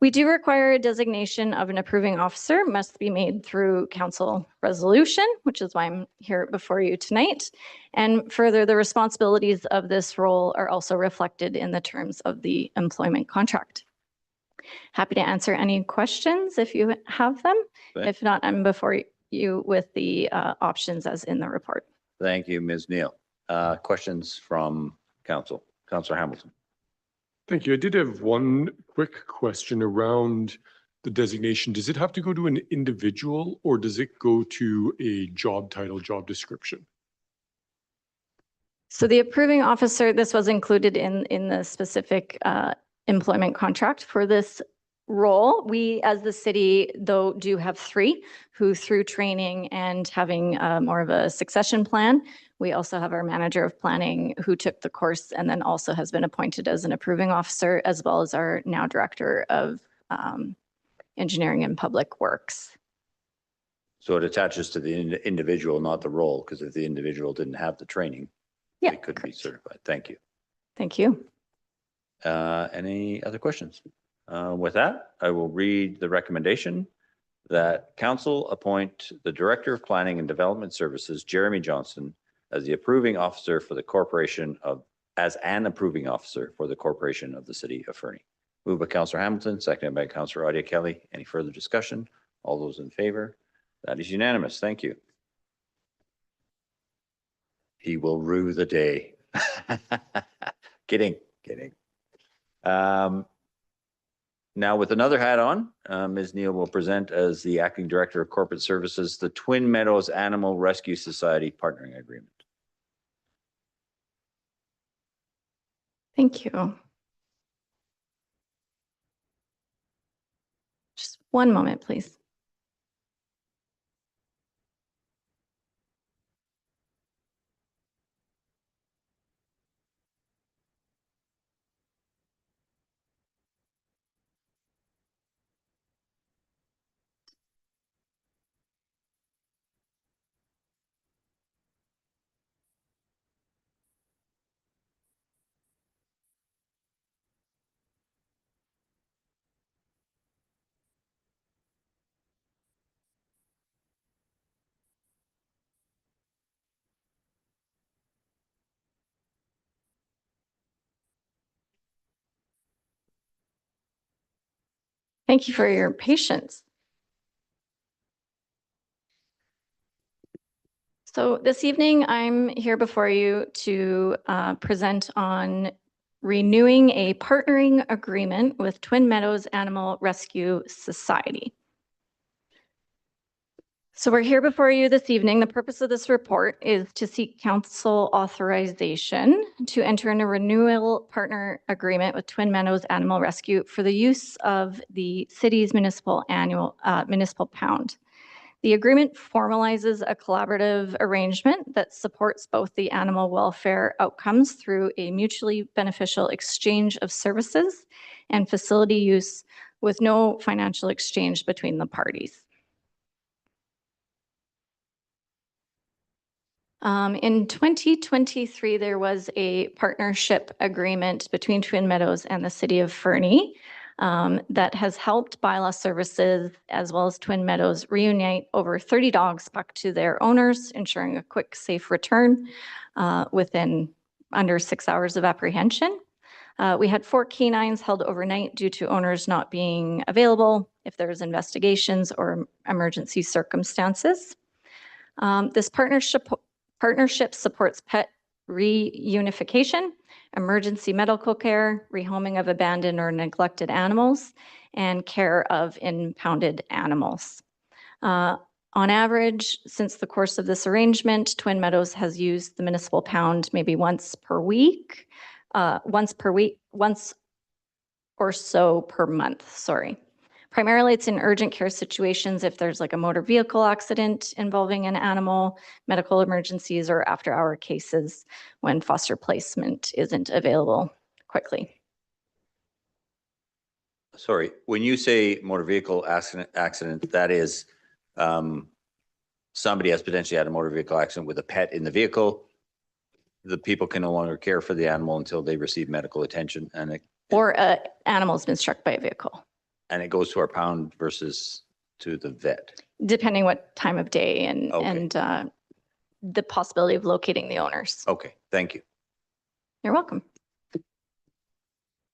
Speaker 8: We do require a designation of an approving officer must be made through council resolution, which is why I'm here before you tonight. And further, the responsibilities of this role are also reflected in the terms of the employment contract. Happy to answer any questions if you have them.
Speaker 1: Thank-
Speaker 8: If not, I'm before you with the options as in the report.
Speaker 1: Thank you, Ms. Neal. Questions from council? Councillor Hamilton.
Speaker 4: Thank you. I did have one quick question around the designation. Does it have to go to an individual or does it go to a job title, job description?
Speaker 8: So the approving officer, this was included in the specific employment contract for this role. We, as the city, though, do have 3 who, through training and having more of a succession plan, we also have our manager of planning who took the course and then also has been appointed as an approving officer, as well as our now director of engineering and public works.
Speaker 1: So it attaches to the individual, not the role, because if the individual didn't have the training,
Speaker 8: Yeah,
Speaker 1: they couldn't be
Speaker 8: correct.
Speaker 1: certified. Thank you.
Speaker 8: Thank you.
Speaker 1: Any other questions? With that, I will read the recommendation that council appoint the Director of Planning and Development Services, Jeremy Johnston, as the approving officer for the corporation of, as an approving officer for the corporation of the city of Fernie. Moved by Councillor Hamilton, seconded by Councillor Audia Kelly. Any further discussion? All those in favor? That is unanimous. Thank you. He will rue the day. Kidding. Now with another hat on, Ms. Neal will present as the Acting Director of Corporate Services, the Twin Meadows Animal Rescue Society Partnering Agreement.
Speaker 8: Thank you. Just one moment, please. Thank you for your patience. So this evening, I'm here before you to present on renewing a partnering agreement with Twin Meadows Animal Rescue Society. So we're here before you this evening. The purpose of this report is to seek council authorization to enter in a renewal partner agreement with Twin Meadows Animal Rescue for the use of the city's municipal pound. The agreement formalizes a collaborative arrangement that supports both the animal welfare outcomes through a mutually beneficial exchange of services and facility use with no financial exchange between the parties. In 2023, there was a partnership agreement between Twin Meadows and the City of Fernie that has helped Bylaw Services as well as Twin Meadows reunite over 30 dogs back to their owners, ensuring a quick, safe return within under 6 hours of apprehension. We had 4 canines held overnight due to owners not being available if there's investigations or emergency circumstances. This partnership supports pet reunification, emergency medical care, rehoming of abandoned or neglected animals, and care of impounded animals. On average, since the course of this arrangement, Twin Meadows has used the municipal pound maybe once or so per month, sorry. Primarily, it's in urgent care situations if there's like a motor vehicle accident involving an animal, medical emergencies, or after-hour cases when foster placement isn't available quickly.
Speaker 1: Sorry, when you say motor vehicle accident, that is somebody has potentially had a motor vehicle accident with a pet in the vehicle. The people can no longer care for the animal until they receive medical attention, and
Speaker 8: or an animal's been struck by a vehicle.
Speaker 1: And it goes to our pound versus to the vet?
Speaker 8: Depending what time of day and,
Speaker 1: Okay.
Speaker 8: The possibility of locating the owners.
Speaker 1: Okay, thank you.
Speaker 8: You're welcome.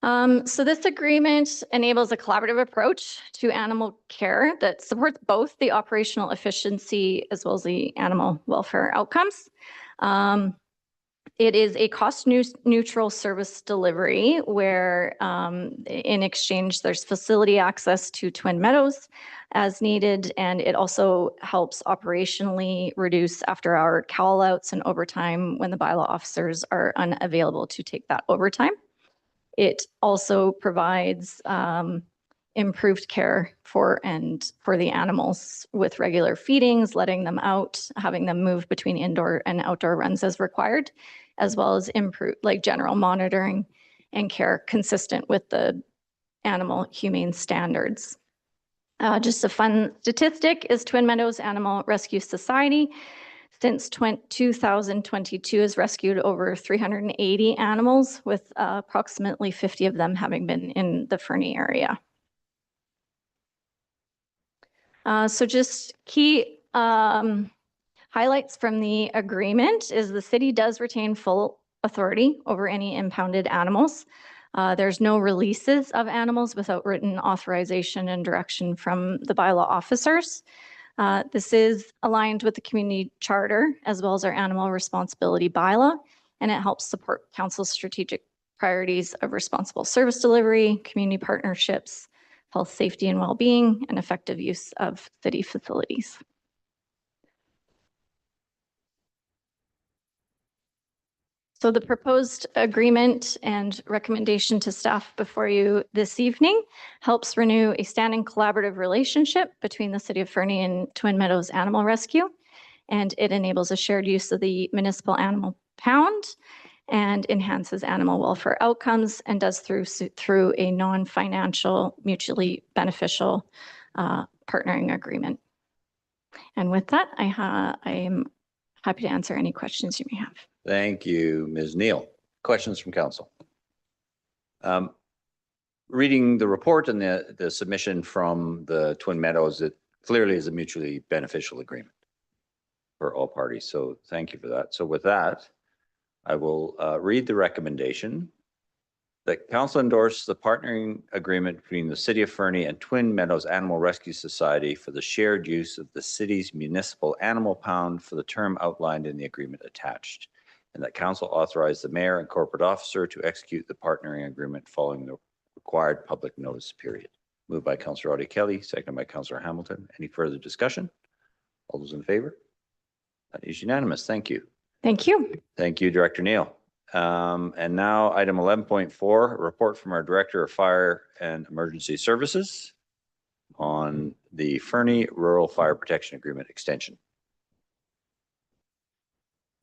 Speaker 8: So this agreement enables a collaborative approach to animal care that supports both the operational efficiency as well as the animal welfare outcomes. It is a cost-neutral service delivery where in exchange, there's facility access to Twin Meadows as needed, and it also helps operationally reduce after-hour call-outs and overtime when the bylaw officers are unavailable to take that overtime. It also provides improved care for the animals with regular feedings, letting them out, having them move between indoor and outdoor runs as required, as well as improve like general monitoring and care consistent with the animal humane standards. Just a fun statistic is Twin Meadows Animal Rescue Society since 2022 has rescued over 380 animals, with approximately 50 of them having been in the Fernie area. So just key highlights from the agreement is the city does retain full authority over any impounded animals. There's no releases of animals without written authorization and direction from the bylaw officers. This is aligned with the community charter as well as our animal responsibility bylaw, and it helps support council's strategic priorities of responsible service delivery, community partnerships, health, safety, and well-being, and effective use of city facilities. So the proposed agreement and recommendation to staff before you this evening helps renew a standing collaborative relationship between the City of Fernie and Twin Meadows Animal Rescue, and it enables a shared use of the municipal animal pound and enhances animal welfare outcomes, and does through a non-financial, mutually beneficial partnering agreement. And with that, I am happy to answer any questions you may have.
Speaker 1: Thank you, Ms. Neal. Questions from council? Reading the report and the submission from the Twin Meadows, it clearly is a mutually beneficial agreement for all parties. So thank you for that. So with that, I will read the recommendation that council endorse the partnering agreement between the City of Fernie and Twin Meadows Animal Rescue Society for the shared use of the city's municipal animal pound for the term outlined in the agreement attached, and that council authorize the mayor and corporate officer to execute the partnering agreement following the required public notice period. Moved by Councillor Audie Kelly, seconded by Councillor Hamilton. Any further discussion? All those in favor? That is unanimous. Thank you.
Speaker 8: Thank you.
Speaker 1: Thank you, Director Neal. And now item 11.4, report from our Director of Fire and Emergency Services on the Fernie Rural Fire Protection Agreement extension.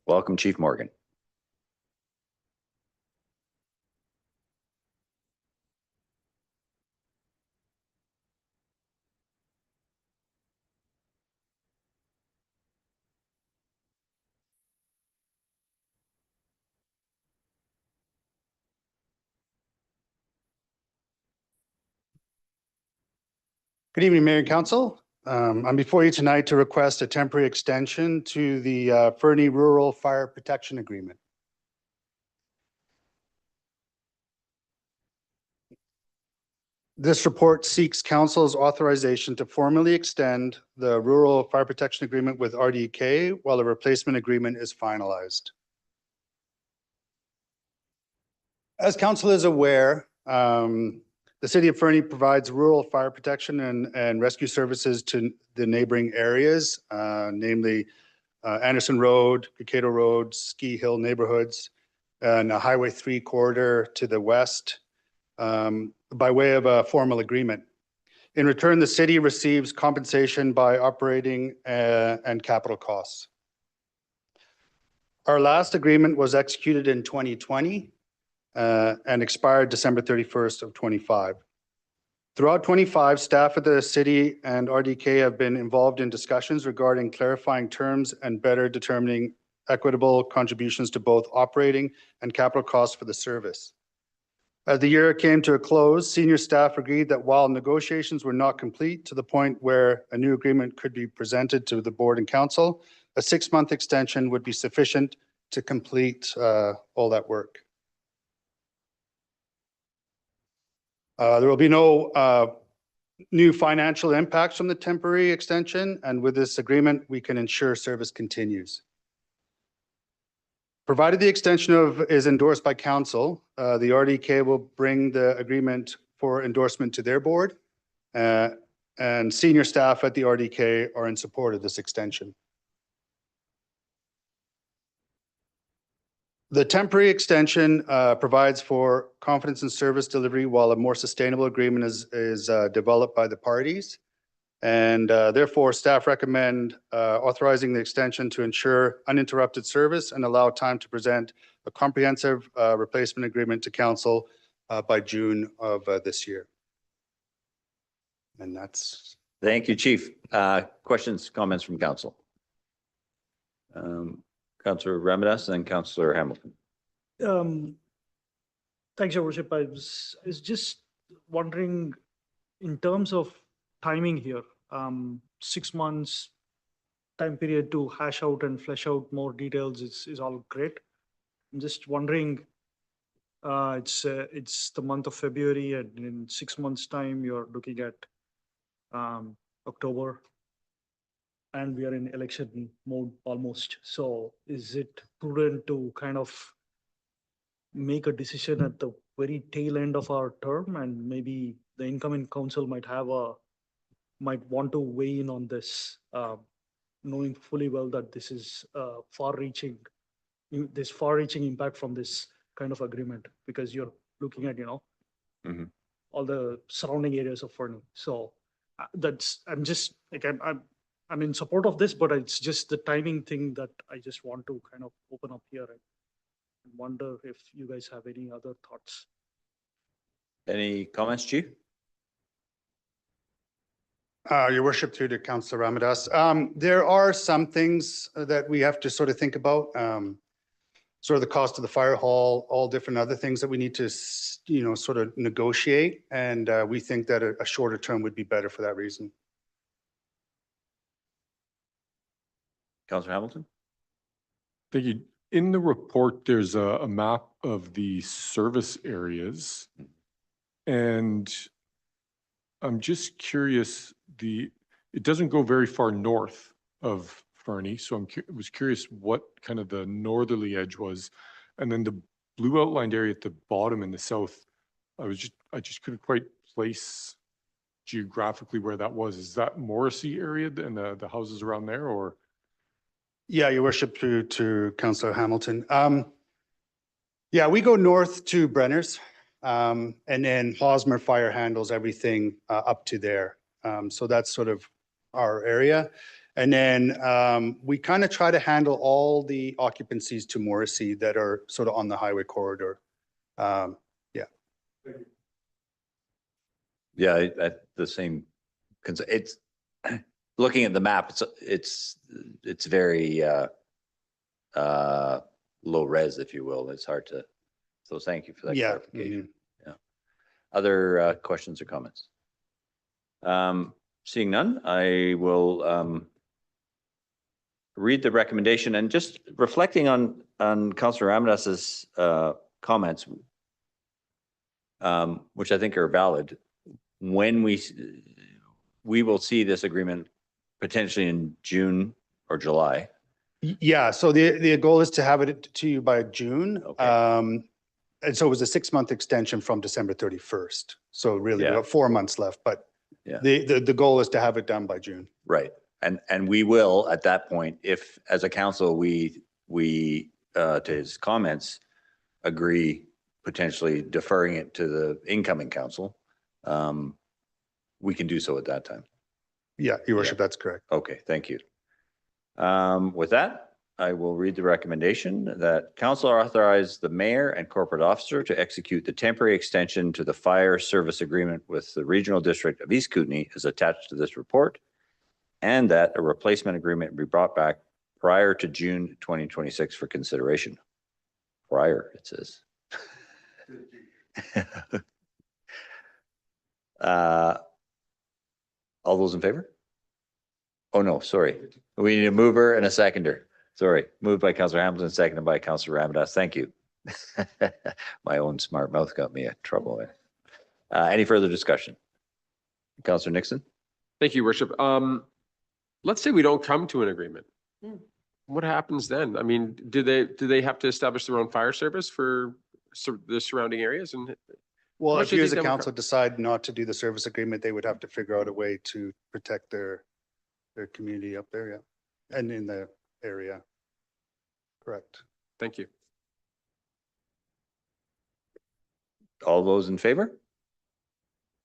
Speaker 1: Welcome, Chief Morgan.
Speaker 10: Good evening, Mayor and Council. I'm before you tonight to request a temporary extension to the Fernie Rural Fire Protection Agreement. This report seeks Council's authorization to formally extend the Rural Fire Protection Agreement with RDK while a replacement agreement is finalized. As Council is aware, the City of Fernie provides rural fire protection and rescue services to the neighboring areas, namely Anderson Road, Kato Road, Ski Hill neighborhoods, and a Highway 3 corridor to the west by way of a formal agreement. In return, the city receives compensation by operating and capital costs. Our last agreement was executed in 2020. And expired December 31st of 25. Throughout 25, staff at the city and RDK have been involved in discussions regarding clarifying terms and better determining equitable contributions to both operating and capital costs for the service. As the year came to a close, senior staff agreed that while negotiations were not complete to the point where a new agreement could be presented to the board and council, a 6-month extension would be sufficient to complete all that work. There will be no new financial impacts from the temporary extension, and with this agreement, we can ensure service continues. Provided the extension is endorsed by council, the RDK will bring the agreement for endorsement to their board, and senior staff at the RDK are in support of this extension. The temporary extension provides for confidence in service delivery while a more sustainable agreement is developed by the parties. And therefore, staff recommend authorizing the extension to ensure uninterrupted service and allow time to present a comprehensive replacement agreement to council by June of this year. And that's...
Speaker 1: Thank you, Chief. Questions, comments from council? Councillor Ramirez and then Councillor Hamilton.
Speaker 6: Thanks, Your Worship. I was just wondering, in terms of timing here, 6 months time period to hash out and flesh out more details is all great. I'm just wondering, it's the month of February, and in 6 months' time, you're looking at October. And we are in election mode almost. So is it prudent to kind of make a decision at the very tail end of our term, and maybe the incoming council might want to weigh in on this, knowing fully well that this is far-reaching impact from this kind of agreement, because you're looking at all the surrounding areas of Fernie. So I'm in support of this, but it's just the timing thing that I just want to kind of open up here and wonder if you guys have any other thoughts.
Speaker 1: Any comments, Chief?
Speaker 10: Your Worship, through to Councillor Ramirez. There are some things that we have to sort of think about. Sort of the cost of the fire hall, all different other things that we need to, sort of negotiate. And we think that a shorter term would be better for that reason.
Speaker 1: Councillor Hamilton?
Speaker 4: Thank you. In the report, there's a map of the service areas. And I'm just curious, it doesn't go very far north of Fernie. So I was curious what kind of the northerly edge was. And then the blue outlined area at the bottom in the south, I just couldn't quite place geographically where that was? Is that Morrissey area and the houses around there, or?
Speaker 10: Yeah, your worship, through to Councillor Hamilton. Yeah, we go north to Brenner's, and then Hosmer Fire handles everything up to there. So that's sort of our area. And then we kind of try to handle all the occupancies to Morrissey that are sort of on the highway corridor.
Speaker 1: Yeah, the same, it's, looking at the map, it's very low res, if you will. It's hard to, so thank you for that
Speaker 10: Yeah.
Speaker 1: clarification. Yeah. Other questions or comments? Seeing none, I will read the recommendation, and just reflecting on Councillor Ramadas's comments, which I think are valid. When we will see this agreement potentially in June or July.
Speaker 10: Yeah, so the goal is to have it to you by June.
Speaker 1: Okay.
Speaker 10: And so it was a 6-month extension from December 31st. So really, we
Speaker 1: Yeah.
Speaker 10: got 4 months left, but
Speaker 1: Yeah.
Speaker 10: the goal is to have it done by June.
Speaker 1: Right. And we will, at that point, if as a council, we to his comments, agree potentially deferring it to the incoming council, we can do so at that time.
Speaker 10: Yeah, your worship, that's correct.
Speaker 1: Okay, thank you. With that, I will read the recommendation that council authorize the mayor and corporate officer to execute the temporary extension to the fire service agreement with the regional district of East Kootenay as attached to this report, and that a replacement agreement be brought back prior to June 2026 for consideration. Prior, it says. All those in favor? Oh, no, sorry. We need a mover and a seconder. Sorry, moved by Councillor Hamilton, seconded by Councillor Ramadas. Thank you. My own smart mouth got me in trouble. Any further discussion? Councillor Nixon?
Speaker 3: Thank you, Worship. Let's say we don't come to an agreement. What happens then? I mean, do they have to establish their own fire service for the surrounding areas? And
Speaker 10: Well,
Speaker 3: How
Speaker 10: if
Speaker 3: much do
Speaker 10: you
Speaker 3: you
Speaker 10: as a
Speaker 3: think that would
Speaker 10: council decide not to do the service agreement, they would have to figure out a way to protect their community up there, yeah, and in the area. Correct.
Speaker 3: thank you.
Speaker 1: All those in favor?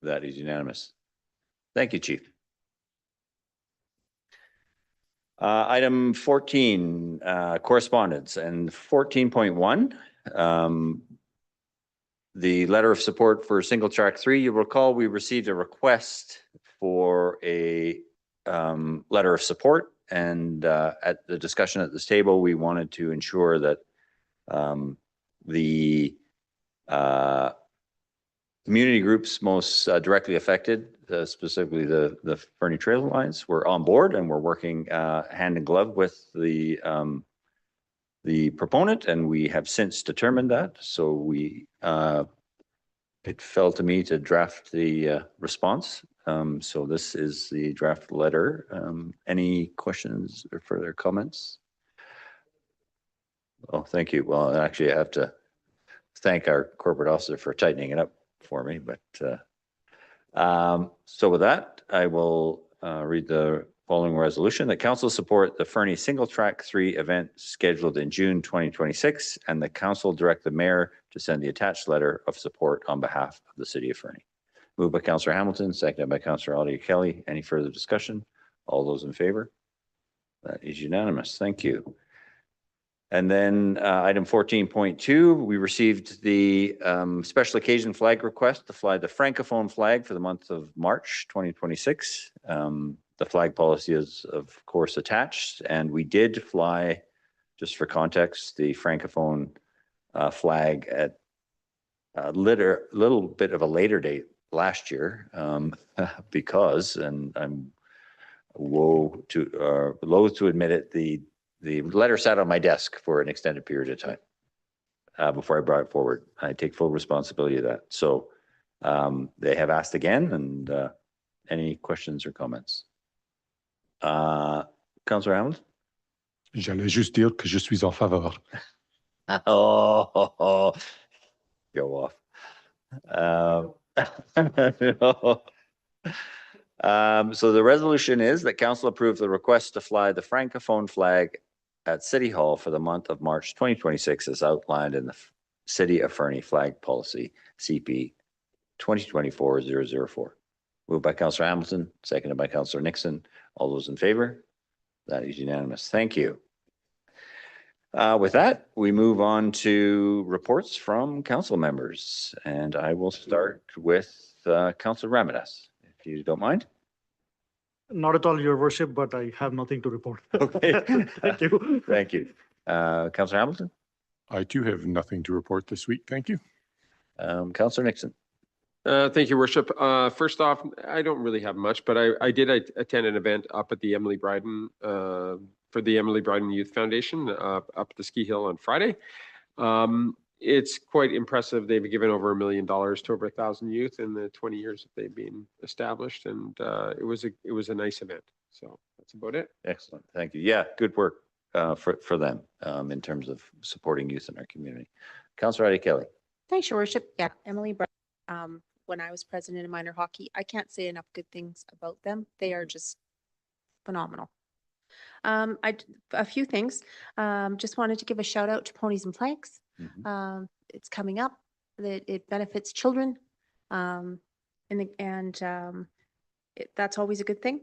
Speaker 1: That is unanimous. Thank you, Chief. Item 14, correspondence, and 14.1, the letter of support for single track 3. You recall we received a request for a letter of support, and at the discussion at this table, we wanted to ensure that the community groups most directly affected, specifically the Fernie Trail Alliance, were on board, and we're working hand in glove with the proponent, and we have since determined that. So we it fell to me to draft the response. So this is the draft letter. Any questions or further comments? Oh, thank you. Well, actually, I have to thank our corporate officer for tightening it up for me, but so with that, I will read the following resolution: that council support the Fernie Single Track 3 event scheduled in June 2026, and the council direct the mayor to send the attached letter of support on behalf of the city of Fernie. Moved by Councillor Hamilton, seconded by Councillor Alia Kelly. Any further discussion? All those in favor? That is unanimous. Thank you. And then item 14.2, we received the special occasion flag request to fly the Francophone flag for the month of March 2026. The flag policy is, of course, attached, and we did fly, just for context, the Francophone flag at a little bit of a later date last year because, and I'm loath to admit it, the letter sat on my desk for an extended period of time before I brought it forward. I take full responsibility of that. So they have asked again, and any questions or comments? Councillor Hamilton?
Speaker 4: J'allais juste dire que je suis en faveur.
Speaker 1: Oh, go off. So the resolution is that council approve the request to fly the Francophone flag at City Hall for the month of March 2026 as outlined in the City of Fernie Flag Policy, CP 2024-004. Moved by Councillor Hamilton, seconded by Councillor Nixon. All those in favor? That is unanimous. Thank you. With that, we move on to reports from council members, and I will start with Councillor Ramirez, if you don't mind.
Speaker 6: Not at all, Your Worship, but I have nothing to report.
Speaker 1: Okay.
Speaker 6: Thank you.
Speaker 1: Thank you. Councillor Hamilton?
Speaker 4: I do have nothing to report this week. Thank you.
Speaker 1: Councillor Nixon?
Speaker 3: Thank you, Worship. First off, I don't really have much, but I did attend an event up at the Emily Bryden, for the Emily Bryden Youth Foundation, up at the ski hill on Friday. It's quite impressive. They've given over $1 million to over 1,000 youth in the 20 years that they've been established, and it was a nice event. So that's about it.
Speaker 1: Excellent. Thank you. Yeah, good work for them in terms of supporting youth in our community. Councillor Adi Kelly?
Speaker 5: Thanks, Your Worship. Yeah, Emily Brown, when I was president of minor hockey, I can't say enough good things about them. They are just phenomenal. A few things. Just wanted to give a shout out to Ponies and Planks. It's coming up. That it benefits children, that's always a good thing.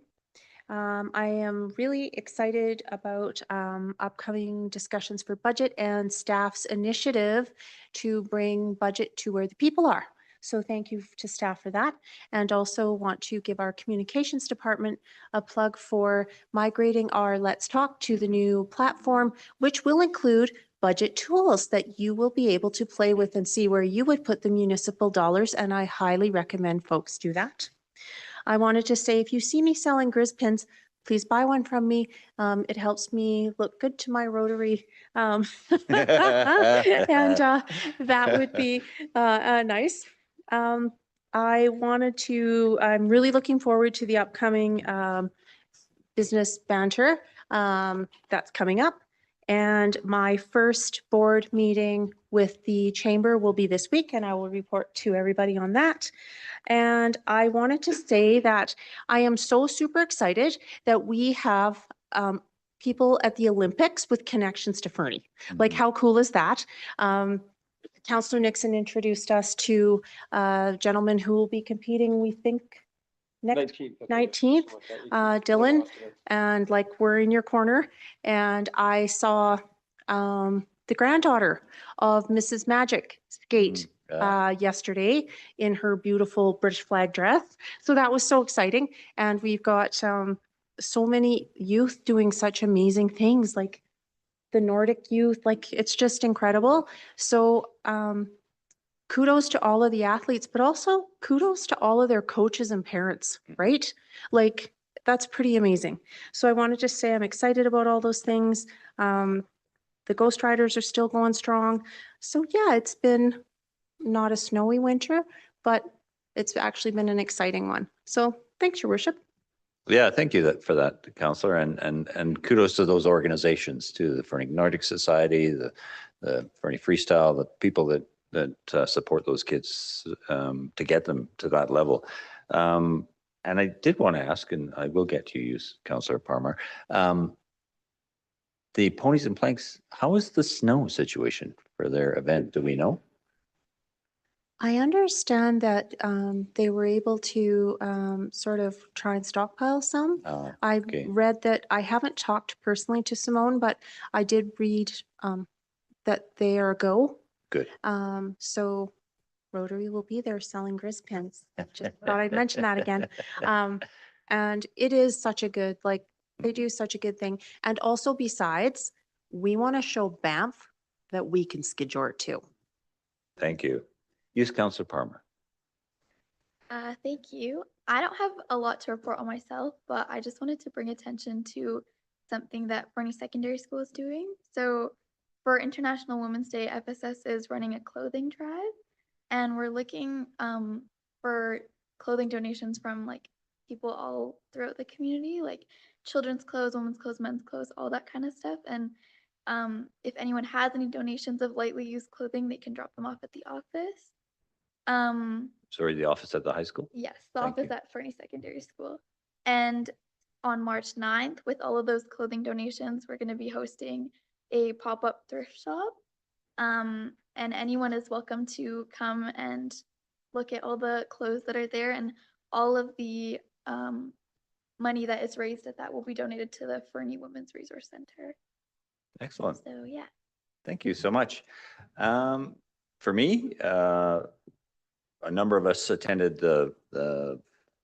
Speaker 5: I am really excited about upcoming discussions for budget and staff's initiative to bring budget to where the people are. So thank you to staff for that. And also want to give our communications department a plug for migrating our Let's Talk to the new platform, which will include budget tools that you will be able to play with and see where you would put the municipal dollars. And I highly recommend folks do that. I wanted to say, if you see me selling Grizz pins, please buy one from me. It helps me look good to my Rotary. And that would be nice. I'm really looking forward to the upcoming business banter that's coming up. And my first board meeting with the chamber will be this week, and I will report to everybody on that. And I wanted to say that I am so super excited that we have people at the Olympics with connections to Fernie. Like, how cool is that? Councillor Nixon introduced us to a gentleman who will be competing, we think, next 19th, Dylan, and like, we're in your corner. And I saw the granddaughter of Mrs. Magic skate yesterday in her beautiful British flag dress. So that was so exciting. And we've got so many youth doing such amazing things, like the Nordic youth, like, it's just incredible. So kudos to all of the athletes, but also kudos to all of their coaches and parents, right? Like, that's pretty amazing. So I wanted to say I'm excited about all those things. The Ghost Riders are still going strong. So yeah, it's been not a snowy winter, but it's actually been an exciting one. So thanks, Your Worship.
Speaker 1: Yeah, thank you for that, Councillor, and kudos to those organizations too, the Fernie Nordic Society, the Fernie Freestyle, the people that support those kids to get them to that level. And I did want to ask, and I will get to you, Councillor Parmar, the Ponies and Planks, how is the snow situation for their event? Do we know?
Speaker 5: I understand that they were able to sort of try and stockpile some. I
Speaker 1: okay.
Speaker 5: read that, I haven't talked personally to Simone, but I did read that they are a go.
Speaker 1: Good.
Speaker 5: So Rotary will be there selling Grizz pins. Just thought I'd mention that again. And it is such a good, like, they do such a good thing. And also, besides, we want to show Banff that we can Skidjor too.
Speaker 1: Thank you. Youth Councillor Parmar.
Speaker 11: Thank you. I don't have a lot to report on myself, but I just wanted to bring attention to something that Fernie Secondary School is doing. So for International Women's Day, FSS is running a clothing drive, and we're looking for clothing donations from like people all throughout the community, like children's clothes, women's clothes, men's clothes, all that kind of stuff. And if anyone has any donations of lightly used clothing, they can drop them off at the office.
Speaker 1: Sorry, the office at the high school?
Speaker 11: Yes, the
Speaker 1: Thank
Speaker 11: office
Speaker 1: you.
Speaker 11: at Fernie Secondary School. And on March 9th, with all of those clothing donations, we're going to be hosting a pop-up thrift shop. And anyone is welcome to come and look at all the clothes that are there, and all of the money that is raised at that will be donated to the Fernie Women's Resource Center.
Speaker 1: Excellent.
Speaker 11: So yeah.
Speaker 1: Thank you so much. For me, a number of us attended the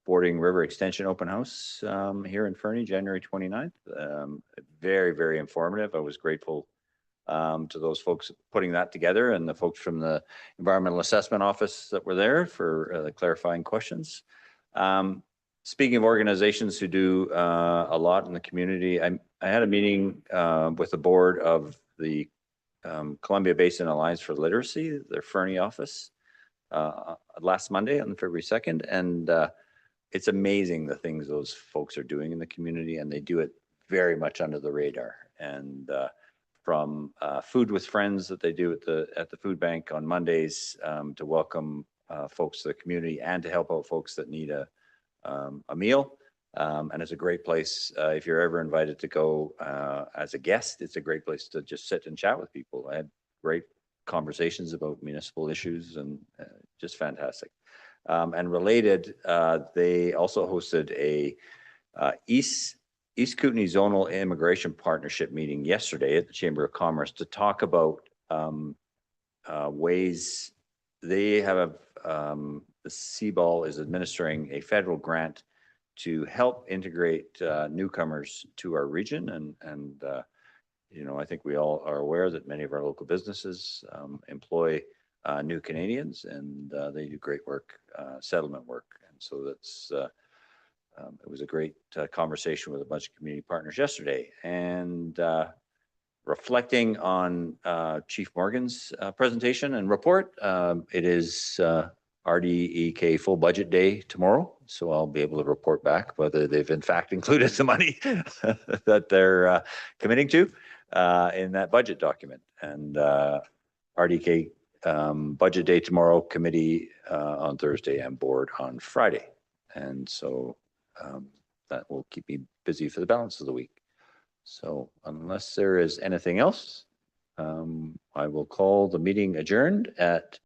Speaker 1: Fording River Extension Open House here in Fernie, January 29th. Very, very informative. I was grateful to those folks putting that together and the folks from the Environmental Assessment Office that were there for the clarifying questions. Speaking of organizations who do a lot in the community, I had a meeting with the board of the Columbia Basin Alliance for Literacy, their Fernie office, last Monday on February 2nd. And it's amazing the things those folks are doing in the community, and they do it very much under the radar. And from Food with Friends that they do at the food bank on Mondays to welcome folks to the community and to help out folks that need a meal. And it's a great place. If you're ever invited to go as a guest, it's a great place to just sit and chat with people. I had great conversations about municipal issues and just fantastic. And related, they also hosted a East Kootenay Zonal Immigration Partnership meeting yesterday at the Chamber of Commerce to talk about ways they have, the CBOL is administering a federal grant to help integrate newcomers to our region. And you know, I think we all are aware that many of our local businesses employ new Canadians, and they do great work, settlement work. And so that's, it was a great conversation with a bunch of community partners yesterday. And reflecting on Chief Morgan's presentation and report, it is RDEK full budget day tomorrow. So I'll be able to report back whether they've in fact included the money that they're committing to in that budget document. And RDK budget day tomorrow, committee on Thursday, and board on Friday. And so that will keep me busy for the balance of the week. So unless there is anything else, I will call the meeting adjourned at